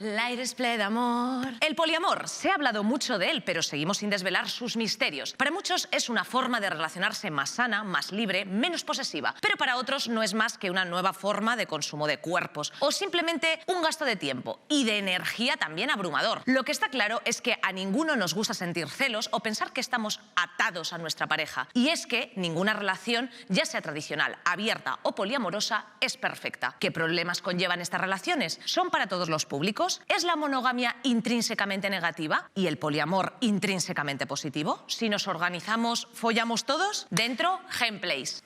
L'aire ple d'amor. El poliamor, se ha hablado mucho de él, pero seguimos sin desvelar sus misterios. Para muchos es una forma de relacionarse más sana, más libre, menos posesiva. Pero para otros no es más que una nueva forma de consumo de cuerpos o simplemente un gasto de tiempo y de energía también abrumador. Lo que está claro es que a ninguno nos gusta sentir celos o pensar que estamos atados a nuestra pareja. Y es que ninguna relación, ya sea tradicional, abierta o poliamorosa, es perfecta. ¿Qué problemas conllevan estas relaciones? ¿Son para todos los públicos? ¿Es la monogamia intrínsecamente negativa y el poliamor intrínsecamente positivo? Si nos organizamos, ¿follamos todos? Dentro, Gameplays.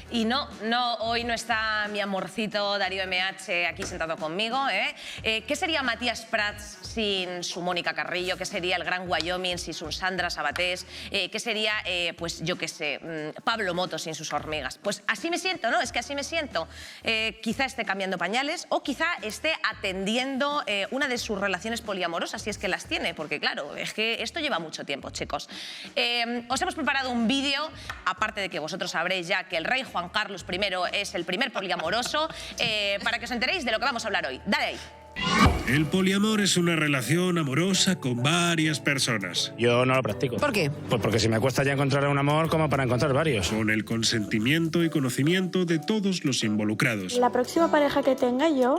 Y hoy no está mi amorcito Darío MH aquí sentado conmigo, ¿eh? ¿Qué sería Matías Prats sin su Mónica Carrillo? ¿Qué sería el Gran Wyoming sin su Sandra Sabatés? ¿Qué sería, pues yo qué sé, Pablo Moto sin sus hormigas? Pues así me siento, ¿no? Es que así me siento. Quizá esté cambiando pañales o quizá esté atendiendo una de sus relaciones poliamorosas, si es que las tiene, porque claro, es que esto lleva mucho tiempo, chicos. Os hemos preparado un vídeo, aparte de que vosotros sabréis ya que el rey Juan Carlos I es el primer poliamoroso, para que os enteréis de lo que vamos a hablar hoy. Dale ahí. El poliamor es una relación amorosa con varias personas. Yo no lo practico. ¿Por qué? Pues porque si me cuesta ya encontrar un amor como para encontrar varios. Con el consentimiento y conocimiento de todos los involucrados. La próxima pareja que tenga yo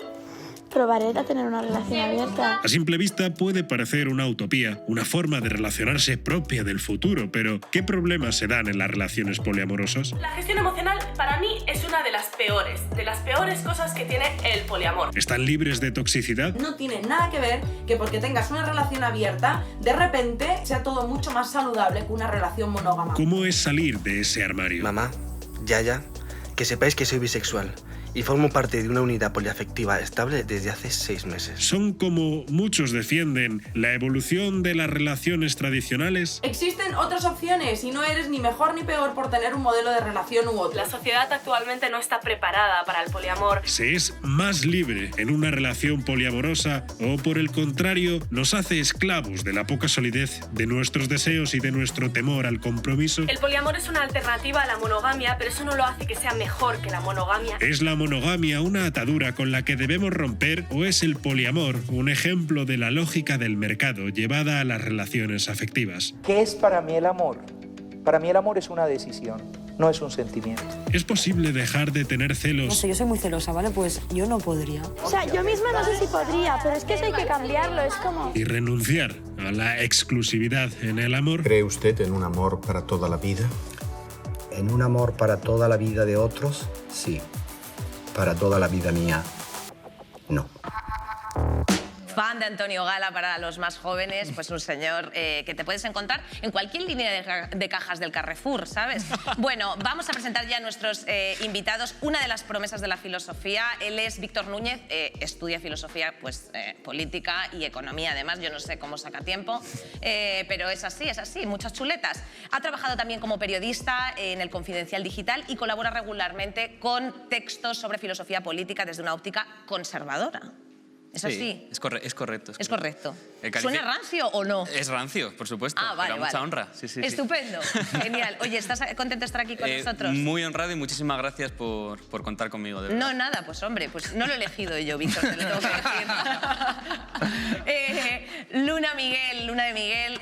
probaré a tener una relación abierta. A simple vista puede parecer una utopía, una forma de relacionarse propia del futuro, pero ¿qué problemas se dan en las relaciones poliamorosas? La gestión emocional para mí es una de las peores cosas que tiene el poliamor. ¿Están libres de toxicidad? No tiene nada que ver que porque tengas una relación abierta, de repente sea todo mucho más saludable que una relación monógama. ¿Cómo es salir de ese armario? Mamá, Yaya, que sepáis que soy bisexual y formo parte de una unidad poliafectiva estable desde hace 6 meses. ¿Son, como muchos defienden, la evolución de las relaciones tradicionales? Existen otras opciones y no eres ni mejor ni peor por tener un modelo de relación u otro. La sociedad actualmente no está preparada para el poliamor. ¿Se es más libre en una relación poliamorosa o, por el contrario, nos hace esclavos de la poca solidez de nuestros deseos y de nuestro temor al compromiso? El poliamor es una alternativa a la monogamia, pero eso no lo hace que sea mejor que la monogamia. ¿Es la monogamia una atadura con la que debemos romper o es el poliamor un ejemplo de la lógica del mercado llevada a las relaciones afectivas? ¿Qué es para mí el amor? Para mí el amor es una decisión, no es un sentimiento. ¿Es posible dejar de tener celos? No sé, yo soy muy celosa, ¿vale? Pues yo no podría. O sea, yo misma no sé si podría, pero es que eso hay que cambiarlo, es como... ¿Y renunciar a la exclusividad en el amor? ¿Cree usted en un amor para toda la vida? ¿En un amor para toda la vida de otros? Sí. Para toda la vida mía, no. Fan de Antonio Gala para los más jóvenes, pues un señor que te puedes encontrar en cualquier línea de cajas del Carrefour, ¿sabes? Bueno, vamos a presentar ya a nuestros invitados, una de las promesas de la filosofía. Él es Víctor Núñez, estudia filosofía pues, política y economía, además, yo no sé cómo saca tiempo, pero es así, muchas chuletas. Ha trabajado también como periodista en El Confidencial Digital y colabora regularmente con textos sobre filosofía política desde una óptica conservadora. ¿Es así? Es correcto. Es correcto. ¿Suena rancio o no? Es rancio, por supuesto. Ah, vale, pero mucha honra. Sí. Estupendo. Genial. Oye, ¿estás contento de estar aquí con nosotros? Muy honrado y muchísimas gracias por contar conmigo, de verdad. No, nada, pues hombre, pues no lo he elegido yo, Víctor, te lo tengo que decir. Luna de Miguel,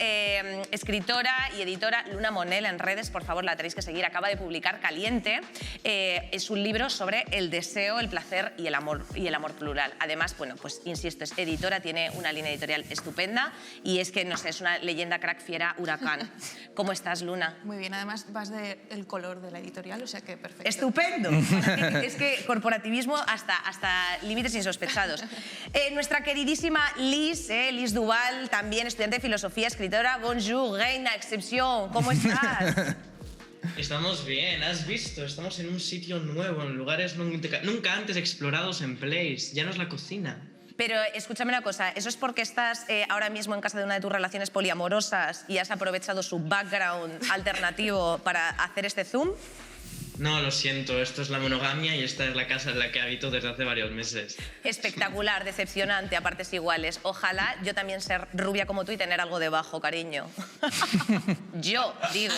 escritora y editora. Luna Monel en redes, por favor, la tenéis que seguir. Acaba de publicar Caliente. Es un libro sobre el deseo, el placer y el amor plural. Además, bueno, pues insisto, es editora, tiene una línea editorial estupenda y es que, no sé, es una leyenda crack fiera huracán. ¿Cómo estás, Luna? Muy bien, además vas del color de la editorial, o sea que perfecto. ¡Estupendo! Es que corporativismo hasta límites insospechados. Nuestra queridísima Liz Duval, también estudiante de filosofía, escritora. Bonjour, reina, excepción, ¿cómo estás? Estamos bien, has visto, estamos en un sitio nuevo, en lugares nunca antes explorados en Place, ya no es la cocina. Pero escúchame una cosa, ¿eso es porque estás ahora mismo en casa de una de tus relaciones poliamorosas y has aprovechado su background alternativo para hacer este zoom? No, lo siento, esto es la monogamia y esta es la casa en la que habito desde hace varios meses. Espectacular, decepcionante a partes iguales. Ojalá yo también ser rubia como tú y tener algo debajo, cariño. Yo digo.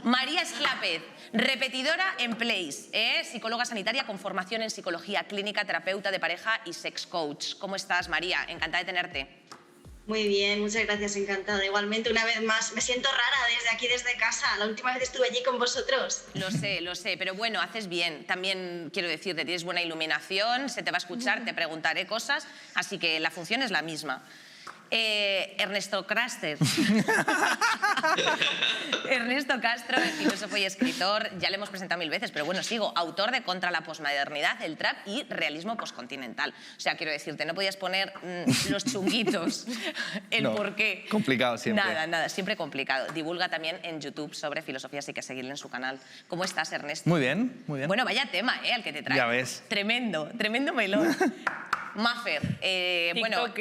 María Esclápez, repetidora en Place, psicóloga sanitaria con formación en psicología clínica, terapeuta de pareja y sex coach. ¿Cómo estás, María? Encantada de tenerte. Muy bien, muchas gracias, encantada. Igualmente, una vez más, me siento rara desde aquí, desde casa. La última vez estuve allí con vosotros. Lo sé, pero bueno, haces bien. También quiero decirte, tienes buena iluminación, se te va a escuchar, te preguntaré cosas, así que la función es la misma. Ernesto Craster. Ernesto Castro, filósofo y escritor, ya le hemos presentado 1000 veces, pero bueno, sigo, autor de Contra la posmodernidad, el trap y realismo postcontinental. O sea, quiero decirte, no podías poner los chunguitos, el no, porqué. Complicado siempre. Nada, siempre complicado. Divulga también en YouTube sobre filosofía, así que seguirle en su canal. ¿Cómo estás, Ernesto? Muy bien, muy bien. Bueno, vaya tema, al que te traigo. Ya ves. Tremendo melón. Maffer, bueno,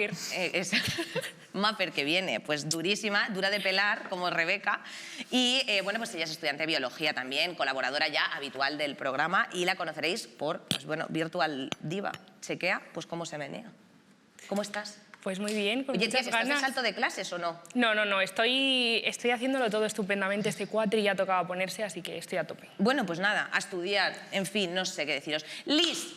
Maffer que viene, pues durísima, dura de pelar, como Rebeca, y bueno, pues ella es estudiante de biología también, colaboradora ya habitual del programa, y la conoceréis por, pues bueno, Virtual Diva. Chequea, pues cómo se menea. ¿Cómo estás? Pues muy bien, con muchas ¿estás ganas. de salto de clases o no? No, estoy haciéndolo todo estupendamente. Este cuatri ya tocaba ponerse, así que estoy a tope. Bueno, pues nada, a estudiar, en fin, no sé qué deciros. Liz,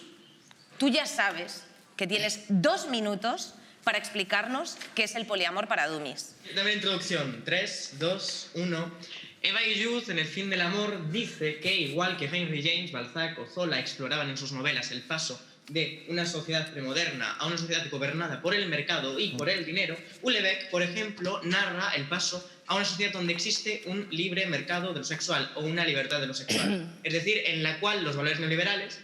tú ya sabes que tienes 2 minutos para explicarnos qué es el poliamor para dummies. Dame la introducción. 3, 2, 1... Eva Illouz, en El fin del amor, dice que, igual que Henry James, Balzac o Zola exploraban en sus novelas el paso de una sociedad premoderna a una sociedad gobernada por el mercado y por el dinero, Houellebecq, por ejemplo, narra el paso a una sociedad donde existe un libre mercado de lo sexual o una libertad de lo sexual. Es decir, en la cual los valores neoliberales,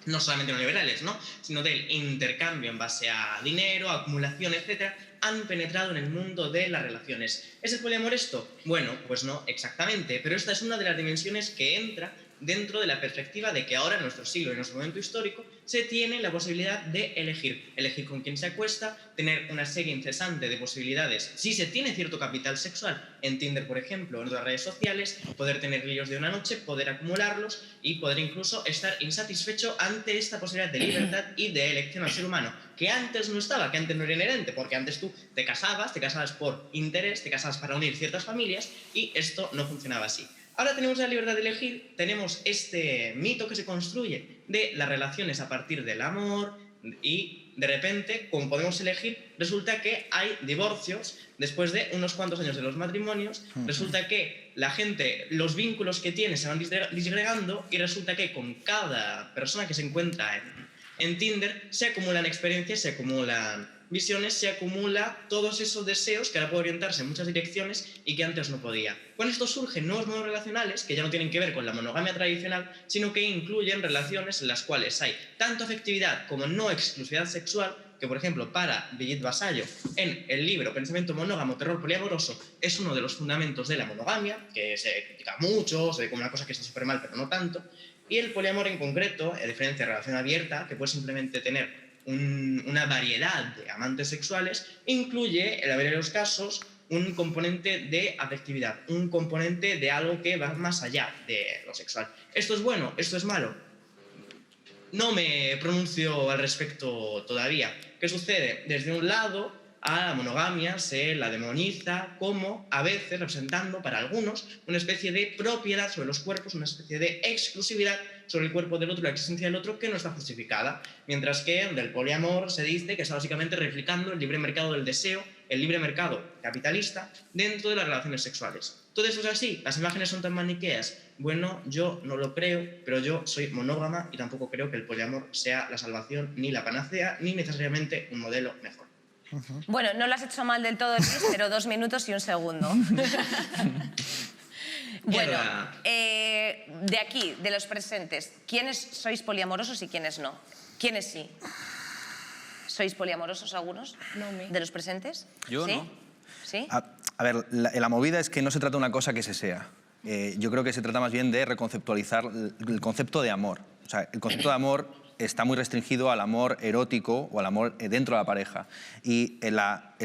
no solamente neoliberales, ¿no?, sino del intercambio en base a dinero, acumulación, etc., han penetrado en el mundo de las relaciones. ¿Es el poliamor esto? Bueno, pues no exactamente, pero esta es una de las dimensiones que entra dentro de la perspectiva de que ahora, en nuestro siglo y en nuestro momento histórico, se tiene la posibilidad de elegir con quién se acuesta, tener una serie incesante de posibilidades, si se tiene cierto capital sexual, en Tinder, por ejemplo, en otras redes sociales, poder tener líos de una noche, poder acumularlos y poder incluso estar insatisfecho ante esta posibilidad de libertad y de elección al ser humano, que antes no estaba, que antes no era inherente, porque antes tú te casabas por interés, te casabas para unir ciertas familias y esto no funcionaba así. Ahora tenemos la libertad de elegir, tenemos este mito que se construye de las relaciones a partir del amor y de repente, como podemos elegir, resulta que hay divorcios después de unos cuantos años de los matrimonios, resulta que la gente, los vínculos que tiene se van disgregando y resulta que con cada persona que se encuentra en Tinder se acumulan experiencias, se acumulan visiones, se acumula todos esos deseos que ahora puede orientarse en muchas direcciones y que antes no podía. Con esto surgen nuevos modos relacionales que ya no tienen que ver con la monogamia tradicional, sino que incluyen relaciones en las cuales hay tanto afectividad como no exclusividad sexual, que por ejemplo para Brigitte Vasallo en el libro Pensamiento monógamo, terror poliamoroso es uno de los fundamentos de la monogamia, que se critica mucho, se ve como una cosa que está súper mal pero no tanto, y el poliamor en concreto, a diferencia de relación abierta, que puede simplemente tener una variedad de amantes sexuales, incluye, en la mayoría de los casos, un componente de afectividad, un componente de algo que va más allá de lo sexual. ¿Esto es bueno? ¿Esto es malo? No me pronuncio al respecto todavía. ¿Qué sucede? Desde un lado, a la monogamia se la demoniza como, a veces, representando para algunos una especie de propiedad sobre los cuerpos, una especie de exclusividad sobre el cuerpo del otro, la existencia del otro, que no está justificada. Mientras que del poliamor se dice que está básicamente replicando el libre mercado del deseo, el libre mercado capitalista, dentro de las relaciones sexuales. ¿Todo eso es así? ¿Las imágenes son tan maniqueas? Bueno, yo no lo creo, pero yo soy monógama y tampoco creo que el poliamor sea la salvación, ni la panacea, ni necesariamente un modelo mejor. Bueno, no lo has hecho mal del todo, Luis, pero 2 minutos y 1 segundo. Bueno, de aquí, de los presentes, ¿quiénes sois poliamorosos y quiénes no? ¿Quiénes sí? ¿Sois poliamorosos algunos de los presentes? Yo ¿Sí? no. ¿Sí? A ver, la movida es que no se trata de una cosa que se sea. Yo creo que se trata más bien de reconceptualizar el concepto de amor. O sea, el concepto de amor está muy restringido al amor erótico o al amor dentro de la pareja. Y el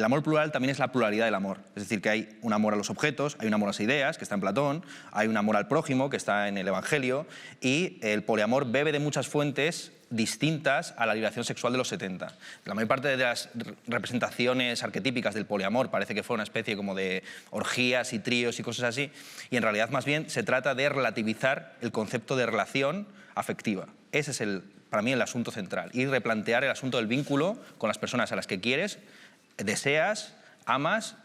amor plural también es la pluralidad del amor. Es decir, que hay un amor a los objetos, hay un amor a las ideas, que está en Platón, hay un amor al prójimo, que está en el Evangelio, y el poliamor bebe de muchas fuentes distintas a la liberación sexual de los 70. La mayor parte de las representaciones arquetípicas del poliamor parece que fue una especie como de orgías y tríos y cosas así, y en realidad más bien se trata de relativizar el concepto de relación afectiva. Ese es para mí el asunto central, y replantear el asunto del vínculo con las personas a las que quieres, deseas, amas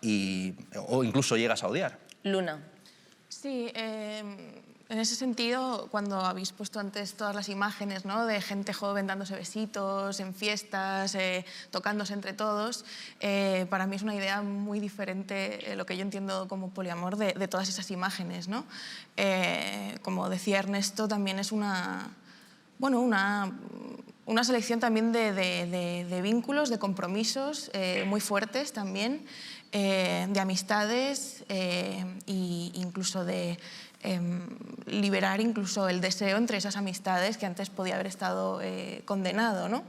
o incluso llegas a odiar. Luna. Sí, en ese sentido, cuando habéis puesto antes todas las imágenes, ¿no?, de gente joven dándose besitos en fiestas, tocándose entre todos, para mí es una idea muy diferente lo que yo entiendo como poliamor de todas esas imágenes, ¿no? Como decía Ernesto, también es una selección también de vínculos, de compromisos muy fuertes también, de amistades e incluso de liberar incluso el deseo entre esas amistades que antes podía haber estado condenado, ¿no?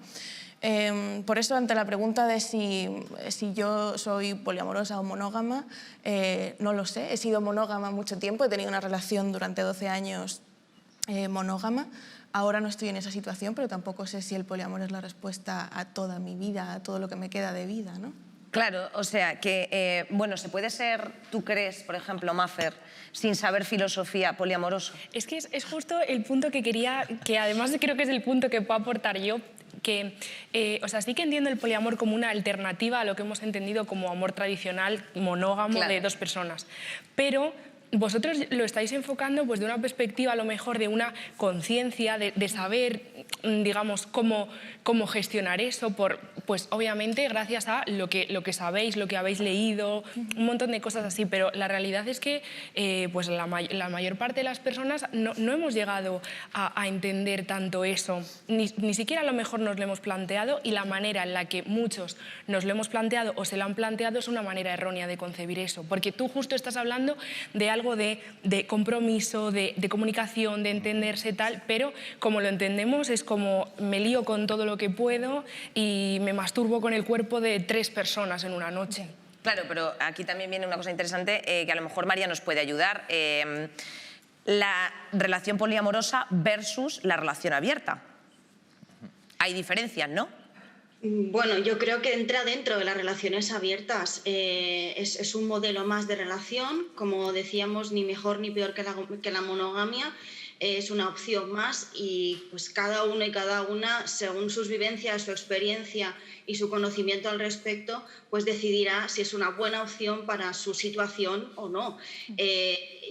Por eso, ante la pregunta de si yo soy poliamorosa o monógama, no lo sé. He sido monógama mucho tiempo, he tenido una relación durante 12 años monógama. Ahora no estoy en esa situación, pero tampoco sé si el poliamor es la respuesta a toda mi vida, a todo lo que me queda de vida, ¿no? Claro, o sea que, bueno, se puede ser, tú crees, por ejemplo, Maffer, sin saber filosofía, poliamoroso. Es que es justo el punto que quería, que además creo que es el punto que puedo aportar yo, que, o sea, sí que entiendo el poliamor como una alternativa a lo que hemos entendido como amor tradicional, monógamo, claro, de dos personas, pero vosotros lo estáis enfocando pues, de una perspectiva a lo mejor de una conciencia, de saber, digamos, cómo gestionar eso, pues obviamente gracias a lo que sabéis, lo que habéis leído, un montón de cosas así, pero la realidad es que pues la mayor parte de las personas no hemos llegado a entender tanto eso, ni siquiera a lo mejor nos lo hemos planteado, y la manera en la que muchos nos lo hemos planteado o se lo han planteado es una manera errónea de concebir eso, porque tú justo estás hablando de algo de compromiso, de comunicación, de entenderse tal, pero como lo entendemos es como me lío con todo lo que puedo y me masturbo con el cuerpo de 3 personas en una noche. Claro, pero aquí también viene una cosa interesante que a lo mejor María nos puede ayudar. La relación poliamorosa versus la relación abierta. Hay diferencias, ¿no? Bueno, yo creo que entra dentro de las relaciones abiertas. Es un modelo más de relación, como decíamos, ni mejor ni peor que la monogamia. Es una opción más y pues cada uno y cada una, según sus vivencias, su experiencia y su conocimiento al respecto, pues decidirá si es una buena opción para su situación o no.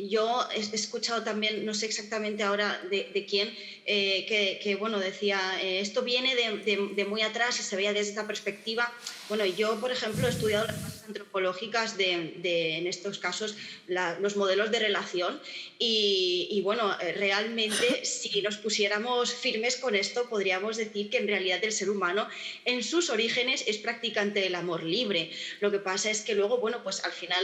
Yo he escuchado también, no sé exactamente ahora de quién, que bueno, decía, esto viene de muy atrás y se veía desde esta perspectiva. Bueno, yo, por ejemplo, he estudiado las bases antropológicas en estos casos, los modelos de relación y bueno, realmente si nos pusiéramos firmes con esto, podríamos decir que en realidad el ser humano en sus orígenes es practicante del amor libre. Lo que pasa es que luego, bueno, pues al final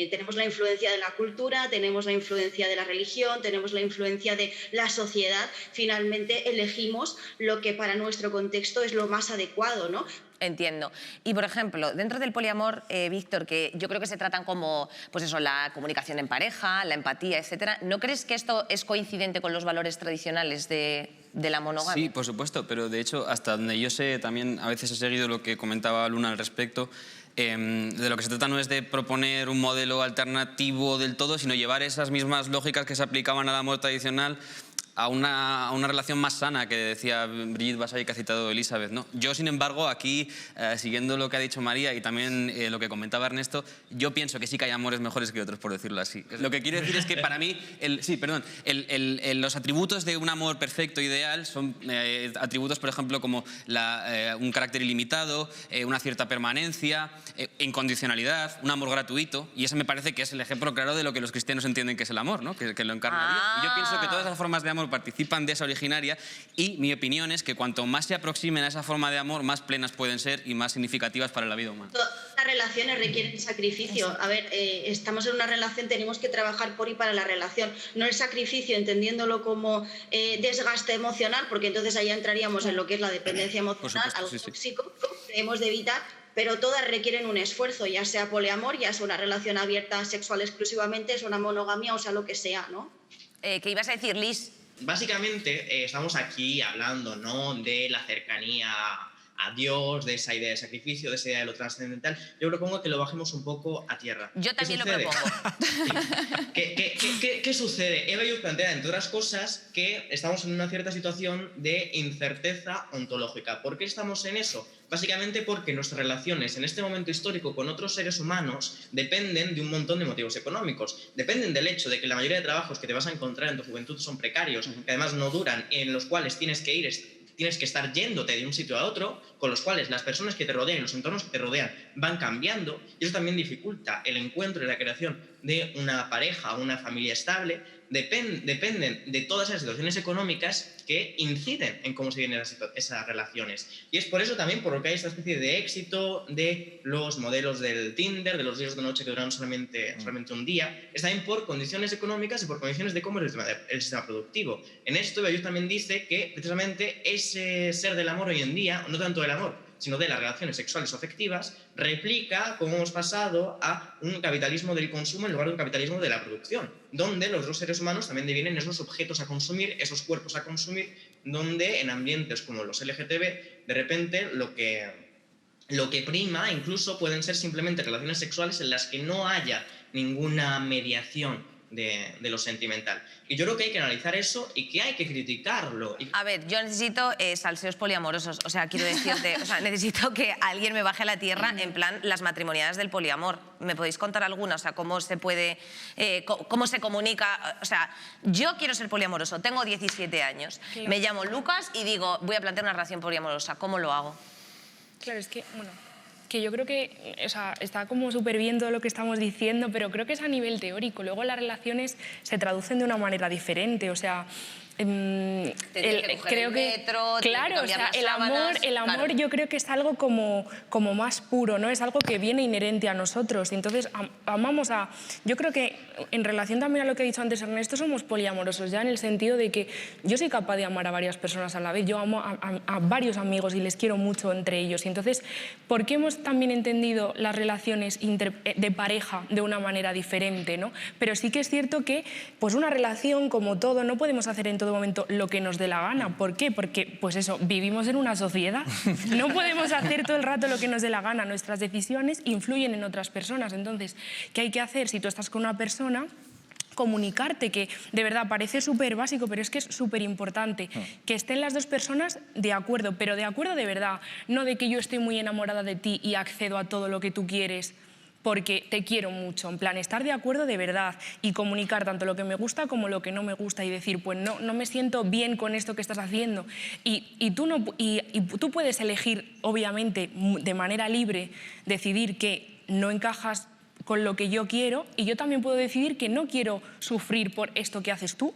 tenemos la influencia de la cultura, tenemos la influencia de la religión, tenemos la influencia de la sociedad. Finalmente elegimos lo que para nuestro contexto es lo más adecuado, ¿no? Entiendo. Y, por ejemplo, dentro del poliamor, Víctor, que yo creo que se tratan como, pues eso, la comunicación en pareja, la empatía, etcétera, ¿no crees que esto es coincidente con los valores tradicionales de la monogamia? Sí, por supuesto, pero de hecho, hasta donde yo sé, también a veces he seguido lo que comentaba Luna al respecto. De lo que se trata no es de proponer un modelo alternativo del todo, sino llevar esas mismas lógicas que se aplicaban al amor tradicional a una relación más sana, que decía Brigitte Vassay, que ha citado Elizabeth, ¿no? Yo, sin embargo, aquí, siguiendo lo que ha dicho María y también lo que comentaba Ernesto, yo pienso que sí que hay amores mejores que otros, por decirlo así. Lo que quiero decir es que para mí, los atributos de un amor perfecto, ideal, son atributos, por ejemplo, como un carácter ilimitado, una cierta permanencia, incondicionalidad, un amor gratuito, y ese me parece que es el ejemplo claro de lo que los cristianos entienden que es el amor, ¿no? Que lo encarna Dios. Y yo pienso que todas esas formas de amor participan de esa originaria, y mi opinión es que cuanto más se aproximen a esa forma de amor, más plenas pueden ser y más significativas para la vida humana. las relaciones requieren sacrificio. A ver, estamos en una relación, tenemos que trabajar por y para la relación. No el sacrificio entendiéndolo como desgaste emocional, porque entonces ahí entraríamos en lo que es la dependencia emocional, algo tóxico que debemos de evitar, pero todas requieren un esfuerzo, ya sea poliamor, ya sea una relación abierta sexual exclusivamente, es una monogamia, o sea, lo que sea, ¿no? ¿Qué ibas a decir, Liz? Básicamente estamos aquí hablando, ¿no?, de la cercanía a Dios, de esa idea de sacrificio, de esa idea de lo trascendental. Yo propongo que lo bajemos un poco a tierra. Yo también lo propongo. ¿Qué sucede? Eva Illouz plantea, entre otras cosas, que estamos en una cierta situación de incerteza ontológica. ¿Por qué estamos en eso? Básicamente porque nuestras relaciones en este momento histórico con otros seres humanos dependen de un montón de motivos económicos. Dependen del hecho de que la mayoría de trabajos que te vas a encontrar en tu juventud son precarios, que además no duran, en los cuales tienes que estar yéndote de un sitio a otro, con los cuales las personas que te rodean y los entornos que te rodean van cambiando, y eso también dificulta el encuentro y la creación de una pareja o una familia estable. Dependen de todas esas situaciones económicas que inciden en cómo se vienen esas relaciones. Y es por eso también por lo que hay esta especie de éxito de los modelos del Tinder, de los días de noche que duran solamente un día. Es también por condiciones económicas y por condiciones de cómo es el sistema productivo. En esto, Bayus también dice que precisamente ese ser del amor hoy en día, no tanto del amor, sino de las relaciones sexuales o afectivas, replica cómo hemos pasado a un capitalismo del consumo en lugar de un capitalismo de la producción, donde los dos seres humanos también devienen esos objetos a consumir, esos cuerpos a consumir, donde en ambientes como los LGTB, de repente lo que prima incluso pueden ser simplemente relaciones sexuales en las que no haya ninguna mediación de lo sentimental. Y yo creo que hay que analizar eso y que hay que criticarlo. A ver, yo necesito salseos poliamorosos. O sea, quiero decirte, necesito que alguien me baje a la tierra en plan las matrimoniadas del poliamor. ¿Me podéis contar alguna? O sea, cómo se puede, cómo se comunica. O sea, yo quiero ser poliamoroso, tengo 17 años, me llamo Lucas y digo, voy a plantear una relación poliamorosa. ¿Cómo lo hago? Claro, es que, bueno, que yo creo que está como súper bien todo lo que estamos diciendo, pero creo que es a nivel teórico. Luego las relaciones se traducen de una manera diferente, o sea... creo que claro, o sea, el amor claro. Yo creo que es algo como más puro, ¿no? Es algo que viene inherente a nosotros y entonces amamos a... Yo creo que en relación también a lo que ha dicho antes Ernesto, somos poliamorosos ya en el sentido de que yo soy capaz de amar a varias personas a la vez, yo amo a varios amigos y les quiero mucho entre ellos y entonces, ¿por qué hemos también entendido las relaciones de pareja de una manera diferente, ¿no? Pero sí que es cierto que pues una relación como todo no podemos hacer en todo momento lo que nos dé la gana. ¿Por qué? Porque, pues eso, vivimos en una sociedad. No podemos hacer todo el rato lo que nos dé la gana. Nuestras decisiones influyen en otras personas. Entonces, ¿qué hay que hacer si tú estás con una persona? Comunicarte, que de verdad parece súper básico, pero es que es súper importante. Que estén las dos personas de acuerdo, pero de acuerdo de verdad. No de que yo estoy muy enamorada de ti y accedo a todo lo que tú quieres porque te quiero mucho, en plan, estar de acuerdo de verdad y comunicar tanto lo que me gusta como lo que no me gusta y decir, pues no me siento bien con esto que estás haciendo y tú puedes elegir, obviamente, de manera libre, decidir que no encajas con lo que yo quiero y yo también puedo decidir que no quiero sufrir por esto que haces tú.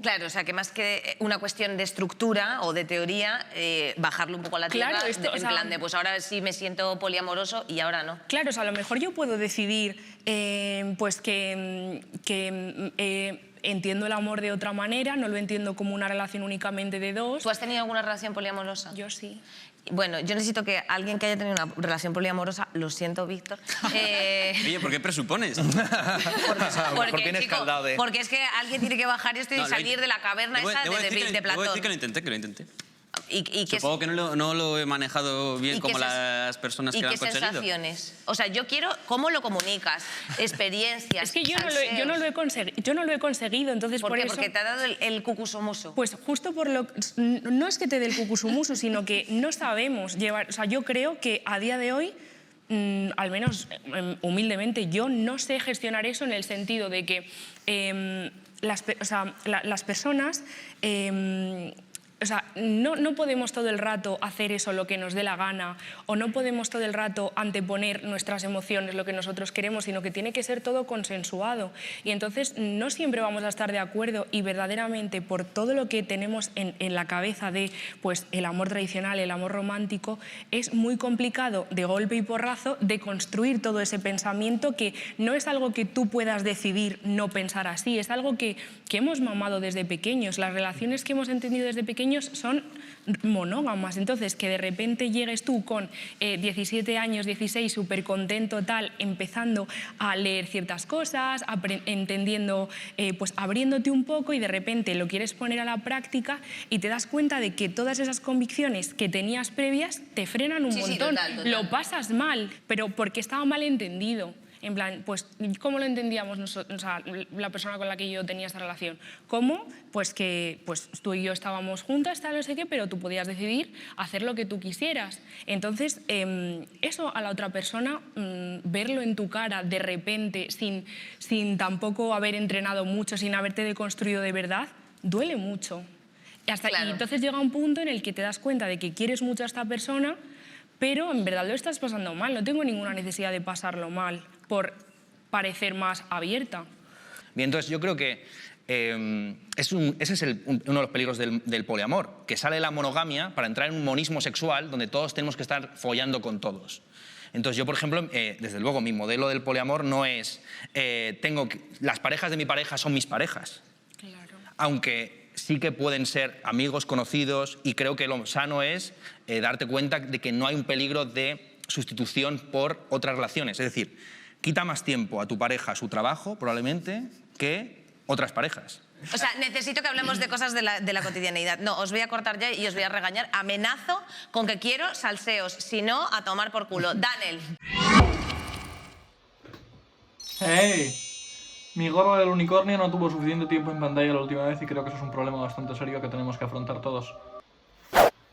Claro, o sea, que más que una cuestión de estructura o de teoría, bajarlo un poco a la tierra, claro, esto, en plan de, pues ahora sí me siento poliamoroso y ahora no. Claro, o sea, a lo mejor yo puedo decidir pues que entiendo el amor de otra manera, no lo entiendo como una relación únicamente de dos. ¿Tú has tenido alguna relación poliamorosa? Yo sí. Bueno, yo necesito que alguien que haya tenido una relación poliamorosa, lo siento, Víctor. Oye, ¿por qué presupones? Porque es que alguien tiene que bajar esto y salir de la caverna esa de Platón. Debo decir que lo intenté. ¿Y supongo que no lo he manejado bien como las personas que lo han conseguido. ¿Y qué sensaciones? O sea, yo quiero... ¿Cómo lo comunicas? Experiencias, es que yo no lo he conseguido, entonces por qué? eso... ¿Porque te ha dado el cucusumuso? Pues justo por lo... No es que te dé el cucusumuso, sino que no sabemos llevar... O sea, yo creo que a día de hoy, al menos humildemente, yo no sé gestionar eso en el sentido de que las personas... O sea, no podemos todo el rato hacer eso, lo que nos dé la gana, o no podemos todo el rato anteponer nuestras emociones, lo que nosotros queremos, sino que tiene que ser todo consensuado. Y entonces no siempre vamos a estar de acuerdo, y verdaderamente por todo lo que tenemos en la cabeza de pues, el amor tradicional, el amor romántico, es muy complicado de golpe y porrazo de construir todo ese pensamiento, que no es algo que tú puedas decidir no pensar así, es algo que hemos mamado desde pequeños. Las relaciones que hemos entendido desde pequeños son monógamas. Entonces, que de repente llegues tú con 17 años, 16, súper contento, tal, empezando a leer ciertas cosas, entendiendo, pues abriéndote un poco, y de repente lo quieres poner a la práctica y te das cuenta de que todas esas convicciones que tenías previas te frenan un montón. Total. Lo pasas mal, pero porque estaba mal entendido. En plan, pues, ¿cómo lo entendíamos nosotros, o sea, la persona con la que yo tenía esta relación? ¿Cómo? Pues que pues, tú y yo estábamos juntas, tal, no sé qué, pero tú podías decidir hacer lo que tú quisieras. Entonces, eso a la otra persona, verlo en tu cara de repente, sin tampoco haber entrenado mucho, sin haberte deconstruido de verdad, duele mucho. Y entonces llega un punto en el que te das cuenta de que quieres mucho a esta persona, pero en verdad lo estás pasando mal. No tengo ninguna necesidad de pasarlo mal por parecer más abierta. Bien, entonces yo creo que ese es uno de los peligros del poliamor, que sale la monogamia para entrar en un monismo sexual donde todos tenemos que estar follando con todos. Entonces yo, por ejemplo, desde luego, mi modelo del poliamor no es las parejas de mi pareja son mis parejas. Claro. Aunque sí que pueden ser amigos, conocidos, y creo que lo sano es darte cuenta de que no hay un peligro de sustitución por otras relaciones. Es decir, quita más tiempo a tu pareja su trabajo, probablemente, que otras parejas. O sea, necesito que hablemos de cosas de la cotidianeidad. No, os voy a cortar ya y os voy a regañar. Amenazo con que quiero salseos. Si no, a tomar por culo. Daniel. ¡Hey! Mi gorro del unicornio no tuvo suficiente tiempo en pantalla la última vez y creo que eso es un problema bastante serio que tenemos que afrontar todos.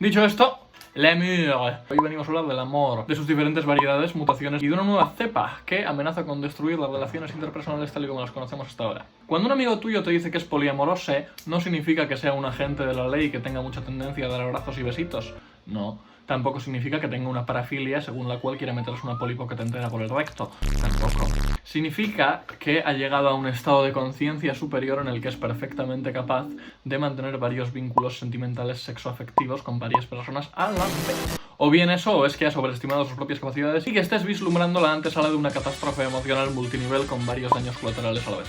Dicho esto, l'amour. Hoy venimos a hablar del amor, de sus diferentes variedades, mutaciones y de una nueva cepa que amenaza con destruir las relaciones interpersonales tal y como las conocemos hasta ahora. Cuando un amigo tuyo te dice que es poliamoroso, no significa que sea un agente de la ley que tenga mucha tendencia a dar abrazos y besitos. No. Tampoco significa que tenga una parafilia según la cual quiera meterse una pólipo que te entera por el recto. Tampoco. Significa que ha llegado a un estado de conciencia superior en el que es perfectamente capaz de mantener varios vínculos sentimentales sexoafectivos con varias personas a la vez. O bien eso, o es que ha sobreestimado sus propias capacidades y que estés vislumbrando la antesala de una catástrofe emocional multinivel con varios daños colaterales a la vez.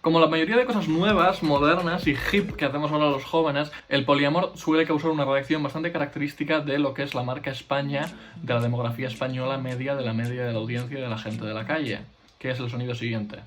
Como la mayoría de cosas nuevas, modernas y hip que hacemos ahora los jóvenes, el poliamor suele causar una reacción bastante característica de lo que es la marca España de la demografía española media de la audiencia y de la gente de la calle, que es el sonido siguiente.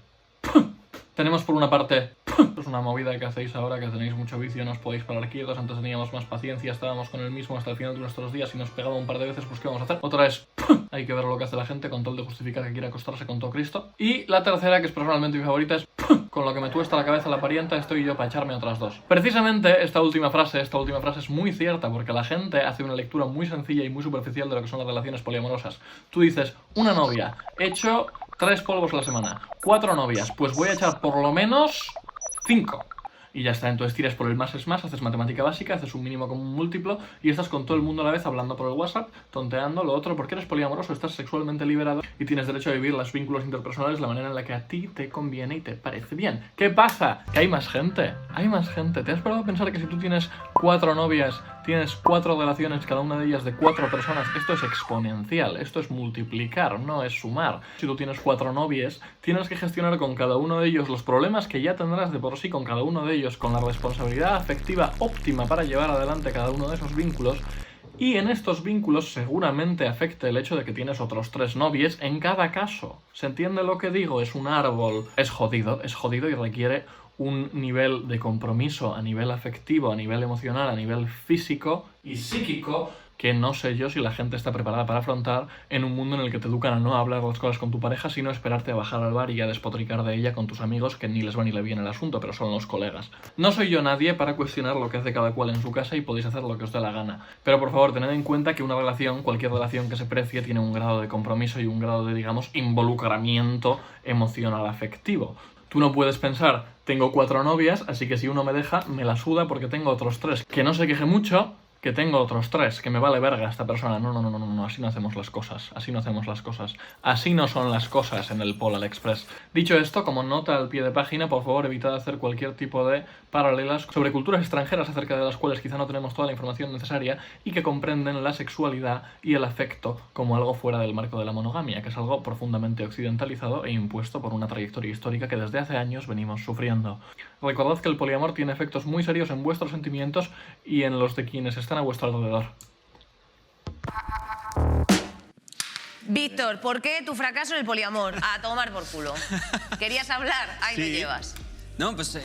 Tenemos por una parte, es una movida que hacéis ahora, que tenéis mucho vicio, no os podéis parar quietos, antes teníamos más paciencia, estábamos con el mismo hasta el final de nuestros días y nos pegaba un par de veces, pues ¿qué vamos a hacer? Otra es, hay que ver lo que hace la gente con tal de justificar que quiere acostarse con todo Cristo. Y la tercera, que es personalmente mi favorita, es con lo que me tuesta la cabeza la parienta, estoy yo para echarme otras dos. Precisamente esta última frase es muy cierta, porque la gente hace una lectura muy sencilla y muy superficial de lo que son las relaciones poliamorosas. Tú dices, una novia, echo 3 polvos a la semana, 4 novias, pues voy a echar por lo menos 5. Y ya está, entonces tiras por el más es más, haces matemática básica, haces un mínimo como un múltiplo y estás con todo el mundo a la vez hablando por el WhatsApp, tonteando, lo otro, porque eres poliamoroso, estás sexualmente liberado y tienes derecho a vivir los vínculos interpersonales de la manera en la que a ti te conviene y te parece bien. ¿Qué pasa? Que hay más gente, ¿Te has parado a pensar que si tú tienes 4 novias, tienes 4 relaciones, cada una de ellas de 4 personas, esto es exponencial, esto es multiplicar, no es sumar? Si tú tienes 4 novias, tienes que gestionar con cada uno de ellos los problemas que ya tendrás de por sí con cada uno de ellos, con la responsabilidad afectiva óptima para llevar adelante cada uno de esos vínculos, y en estos vínculos seguramente afecte el hecho de que tienes otros 3 novias en cada caso. ¿Se entiende lo que digo? Es un árbol. Es jodido y requiere un nivel de compromiso a nivel afectivo, a nivel emocional, a nivel físico y psíquico que no sé yo si la gente está preparada para afrontar en un mundo en el que te educan a no hablar las cosas con tu pareja, sino esperarte a bajar al bar y a despotricar de ella con tus amigos, que ni les va ni le viene el asunto, pero son los colegas. No soy yo nadie para cuestionar lo que hace cada cual en su casa y podéis hacer lo que os dé la gana. Pero por favor, tened en cuenta que una relación, cualquier relación que se precie, tiene un grado de compromiso y un grado de, digamos, involucramiento emocional afectivo. Tú no puedes pensar, tengo 4 novias, así que si uno me deja, me la suda porque tengo otros 3. Que no se queje mucho, que tengo otros 3, que me vale verga esta persona. No, así no hacemos las cosas, así no hacemos las cosas. Así no son las cosas en el Polar Express. Dicho esto, como nota al pie de página, por favor evitad hacer cualquier tipo de paralelas sobre culturas extranjeras acerca de las cuales quizá no tenemos toda la información necesaria y que comprenden la sexualidad y el afecto como algo fuera del marco de la monogamia, que es algo profundamente occidentalizado e impuesto por una trayectoria histórica que desde hace años venimos sufriendo. Recordad que el poliamor tiene efectos muy serios en vuestros sentimientos y en los de quienes están a vuestro alrededor. Víctor, ¿por qué tu fracaso en el poliamor? A tomar por culo. ¿Querías hablar? Ahí te llevas. No, pues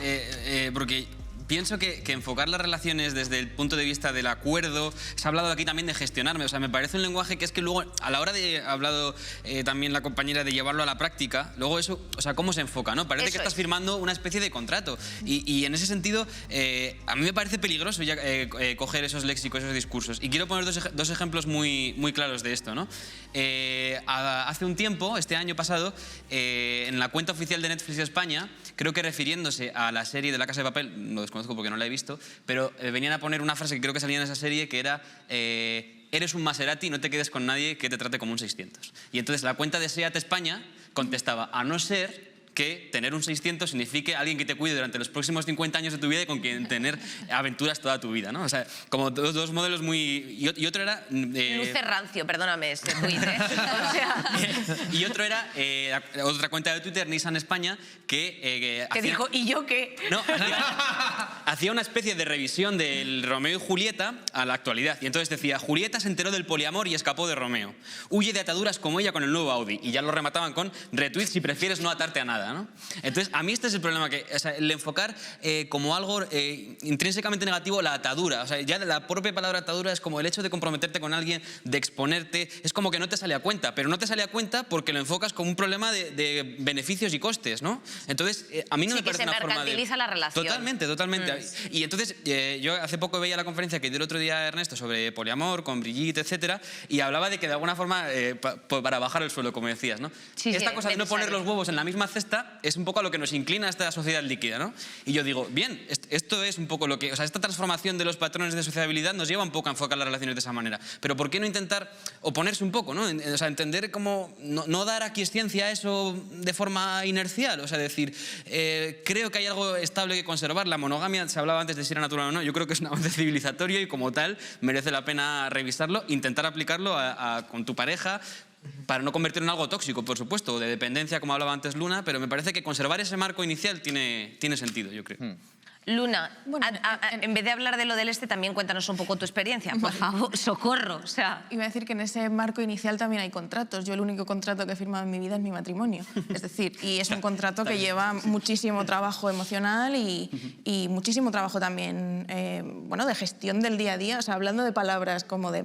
porque pienso que enfocar las relaciones desde el punto de vista del acuerdo, se ha hablado aquí también de gestionarme, o sea, me parece un lenguaje que es que luego, a la hora de, ha hablado también la compañera de llevarlo a la práctica, luego eso, o sea, ¿cómo se enfoca, no? Parece que estás firmando una especie de contrato y en ese sentido, a mí me parece peligroso ya coger esos léxicos, esos discursos. Y quiero poner dos ejemplos muy claros de esto, ¿no? Hace un tiempo, este año pasado, en la cuenta oficial de Netflix de España, creo que refiriéndose a la serie de La Casa de Papel, lo desconozco porque no la he visto, pero venían a poner una frase que creo que salía en esa serie que era eres un Maserati, no te quedes con nadie que te trate como un 600. Y entonces la cuenta de SEAT España contestaba, a no ser que tener un 600 signifique alguien que te cuide durante los próximos 50 años de tu vida y con quien tener aventuras toda tu vida, ¿no? O sea, como dos modelos muy... Y otro era... Luce rancio, perdóname ese tuit, ¿eh? O sea... Y otro era otra cuenta de Twitter, Nissan España, que hacía... dijo, ¿y yo qué? No, hacía una especie de revisión del Romeo y Julieta a la actualidad. Y entonces decía, Julieta se enteró del poliamor y escapó de Romeo. Huye de ataduras como ella con el nuevo Audi. Y ya lo remataban con retweet si prefieres no atarte a nada, ¿no? Entonces, a mí este es el problema, que, o sea, el enfocar como algo intrínsecamente negativo la atadura. O sea, ya la propia palabra atadura es como el hecho de comprometerte con alguien, de exponerte, es como que no te sale a cuenta, pero no te sale a cuenta porque lo enfocas como un problema de beneficios y costes, ¿no? Entonces, a mí no me parece una forma de... se mercantiliza la relación. Totalmente. Y entonces, yo hace poco veía la conferencia que dio el otro día Ernesto sobre poliamor, con Brigitte, etcétera, y hablaba de que de alguna forma, para bajar el suelo, como decías, ¿no? Esta cosa de no poner los huevos en la misma cesta es un poco a lo que nos inclina a esta sociedad líquida, ¿no? Y yo digo, bien, esto es un poco lo que... O sea, esta transformación de los patrones de sociabilidad nos lleva un poco a enfocar las relaciones de esa manera. Pero ¿por qué no intentar oponerse un poco, ¿no? O sea, entender cómo... No dar aquiescencia a eso de forma inercial. O sea, decir, creo que hay algo estable que conservar. La monogamia, se hablaba antes de si era natural o no. Yo creo que es un avance civilizatorio y como tal merece la pena revisarlo, intentar aplicarlo con tu pareja, para no convertirlo en algo tóxico, por supuesto, o de dependencia, como hablaba antes Luna, pero me parece que conservar ese marco inicial tiene sentido, yo creo. Luna, en vez de hablar de lo del también cuéntanos un poco tu experiencia, por favor, socorro. O sea... Iba a decir que en ese marco inicial también hay contratos. Yo el único contrato que he firmado en mi vida es mi matrimonio. Es decir, y es un contrato que lleva muchísimo trabajo emocional y muchísimo trabajo también, bueno, de gestión del día a día. O sea, hablando de palabras como de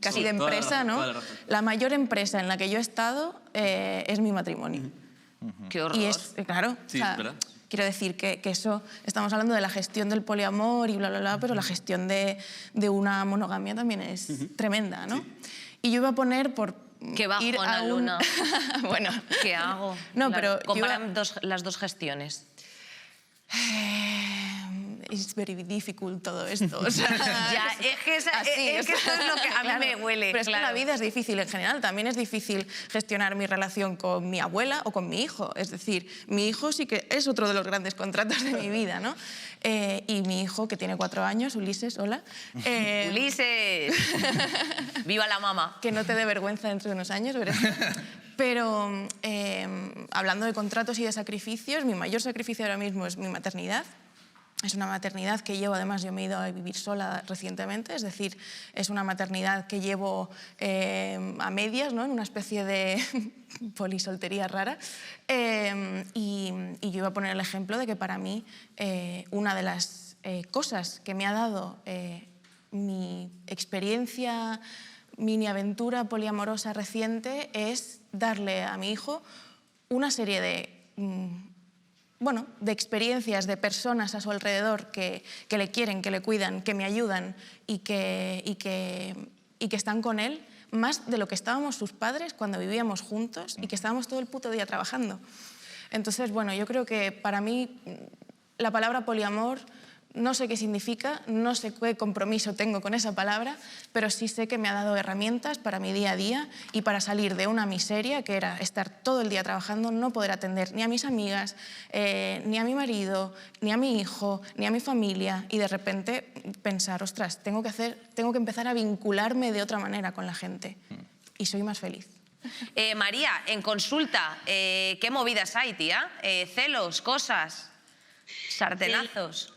casi de empresa, ¿no? La mayor empresa en la que yo he estado es mi matrimonio. Qué horror. Y es, claro, sí, o sea, ¿verdad? Quiero decir que eso, estamos hablando de la gestión del poliamor y bla, bla, bla, pero la gestión de una monogamia también es tremenda, ¿no? Sí. Y yo iba a poner por qué bajona, ir a Luna. Bueno, ¿qué hago? No, pero comparan las dos gestiones. Es very difficult todo esto. O sea, ya, es que esto es lo que a mí me huele. Pero es que la vida es difícil en general. También es difícil gestionar mi relación con mi abuela o con mi hijo. Es decir, mi hijo sí que es otro de los grandes contratos de mi vida, ¿no? Y mi hijo, que tiene 4 años, Ulises, hola. ¡Ulises! ¡Viva la mamá! Que no te dé vergüenza dentro de unos años, ¿verdad? Pero hablando de contratos y de sacrificios, mi mayor sacrificio ahora mismo es mi maternidad. Es una maternidad que llevo, además yo me he ido a vivir sola recientemente, es decir, es una maternidad que llevo a medias, ¿no? En una especie de polisoltería rara. Y yo iba a poner el ejemplo de que para mí una de las cosas que me ha dado mi experiencia, mini aventura poliamorosa reciente es darle a mi hijo una serie de... bueno, de experiencias, de personas a su alrededor que le quieren, que le cuidan, que me ayudan y que están con él, más de lo que estábamos sus padres cuando vivíamos juntos y que estábamos todo el puto día trabajando. Entonces, bueno, yo creo que para mí la palabra poliamor no sé qué significa, no sé qué compromiso tengo con esa palabra, pero sí sé que me ha dado herramientas para mi día a día y para salir de una miseria que era estar todo el día trabajando, no poder atender ni a mis amigas, ni a mi marido, ni a mi hijo, ni a mi familia, y de repente pensar, ostras, tengo que empezar a vincularme de otra manera con la gente y soy más feliz. María, en consulta, ¿qué movidas hay, tía? ¿Celos, cosas, sartenazos?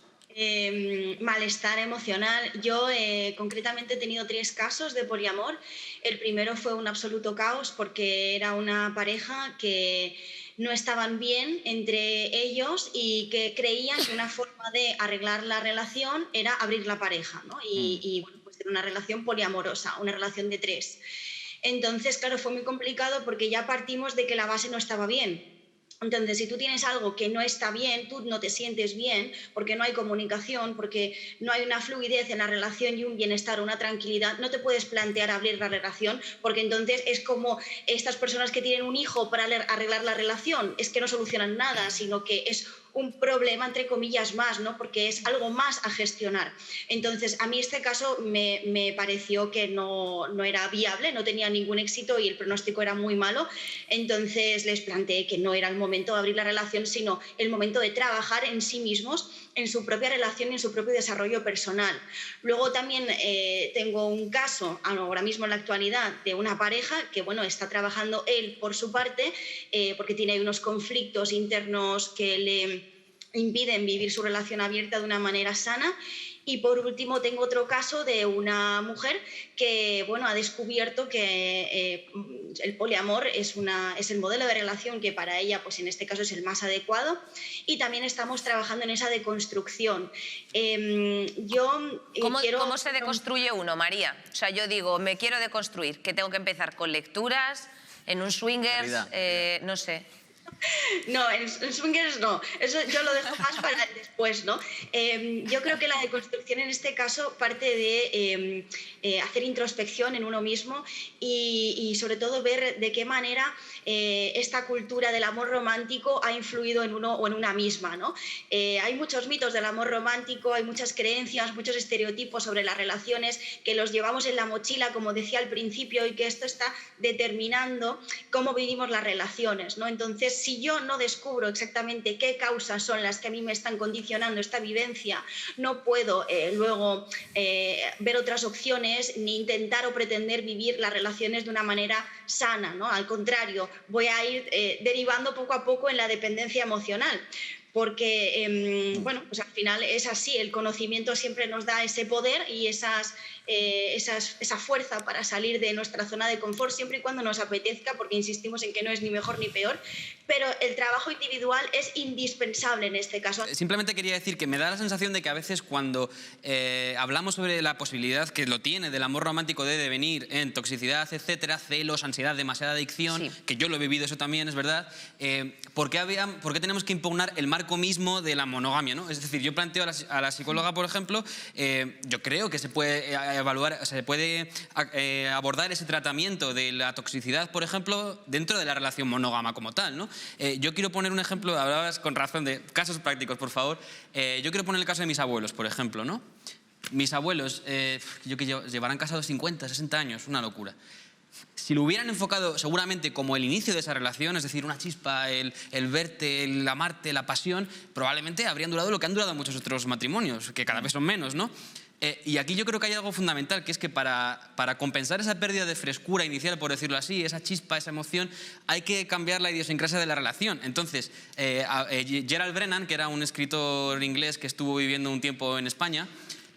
Malestar emocional. Yo concretamente he tenido 3 casos de poliamor. El primero fue un absoluto caos porque era una pareja que no estaban bien entre ellos y que creían que una forma de arreglar la relación era abrir la pareja, ¿no? Y bueno, pues era una relación poliamorosa, una relación de 3. Entonces, claro, fue muy complicado porque ya partimos de que la base no estaba bien. Entonces, si tú tienes algo que no está bien, tú no te sientes bien porque no hay comunicación, porque no hay una fluidez en la relación y un bienestar, una tranquilidad, no te puedes plantear abrir la relación porque entonces es como estas personas que tienen un hijo para arreglar la relación, es que no solucionan nada, sino que es un problema, entre comillas, más, ¿no? Porque es algo más a gestionar. Entonces, a mí este caso me pareció que no era viable, no tenía ningún éxito y el pronóstico era muy malo. Entonces, les planteé que no era el momento de abrir la relación, sino el momento de trabajar en sí mismos, en su propia relación y en su propio desarrollo personal. Luego también tengo un caso, ahora mismo en la actualidad, de una pareja que, bueno, está trabajando él por su parte, porque tiene unos conflictos internos que le impiden vivir su relación abierta de una manera sana. Y por último tengo otro caso de una mujer que, bueno, ha descubierto que el poliamor es el modelo de relación que para ella, pues en este caso, es el más adecuado, y también estamos trabajando en esa deconstrucción. ¿Cómo se deconstruye uno, María? O sea, yo digo, me quiero deconstruir, que tengo que empezar con lecturas, en un swingers, no sé. No, en swingers no, eso yo lo dejo más para después, ¿no? Yo creo que la deconstrucción en este caso parte de hacer introspección en uno mismo y sobre todo ver de qué manera esta cultura del amor romántico ha influido en uno o en una misma, ¿no? Hay muchos mitos del amor romántico, hay muchas creencias, muchos estereotipos sobre las relaciones que los llevamos en la mochila, como decía al principio, y que esto está determinando cómo vivimos las relaciones, ¿no? Entonces, si yo no descubro exactamente qué causas son las que a mí me están condicionando esta vivencia, no puedo luego ver otras opciones ni intentar o pretender vivir las relaciones de una manera sana, ¿no? Al contrario, voy a ir derivando poco a poco en la dependencia emocional. Porque, bueno, pues al final es así, el conocimiento siempre nos da ese poder y esa fuerza para salir de nuestra zona de confort siempre y cuando nos apetezca, porque insistimos en que no es ni mejor ni peor, pero el trabajo individual es indispensable en este caso. Simplemente quería decir que me da la sensación de que a veces cuando hablamos sobre la posibilidad que lo tiene del amor romántico de devenir en toxicidad, etcétera, celos, ansiedad, demasiada adicción, que yo lo he vivido eso también, es verdad, ¿por qué tenemos que impugnar el marco mismo de la monogamia, ¿no? Es decir, yo planteo a la psicóloga, por ejemplo, yo creo que se puede evaluar, se puede abordar ese tratamiento de la toxicidad, por ejemplo, dentro de la relación monógama como tal, ¿no? Yo quiero poner un ejemplo, hablabas con razón de casos prácticos, por favor. Yo quiero poner el caso de mis abuelos, por ejemplo, ¿no? Mis abuelos, llevarán casados 50, 60 años, una locura. Si lo hubieran enfocado seguramente como el inicio de esa relación, es decir, una chispa, el verte, el amarte, la pasión, probablemente habrían durado lo que han durado muchos otros matrimonios, que cada vez son menos, ¿no? Y aquí yo creo que hay algo fundamental, que es que para compensar esa pérdida de frescura inicial, por decirlo así, esa chispa, esa emoción, hay que cambiar la idiosincrasia de la relación. Entonces, Gerald Brennan, que era un escritor inglés que estuvo viviendo un tiempo en España,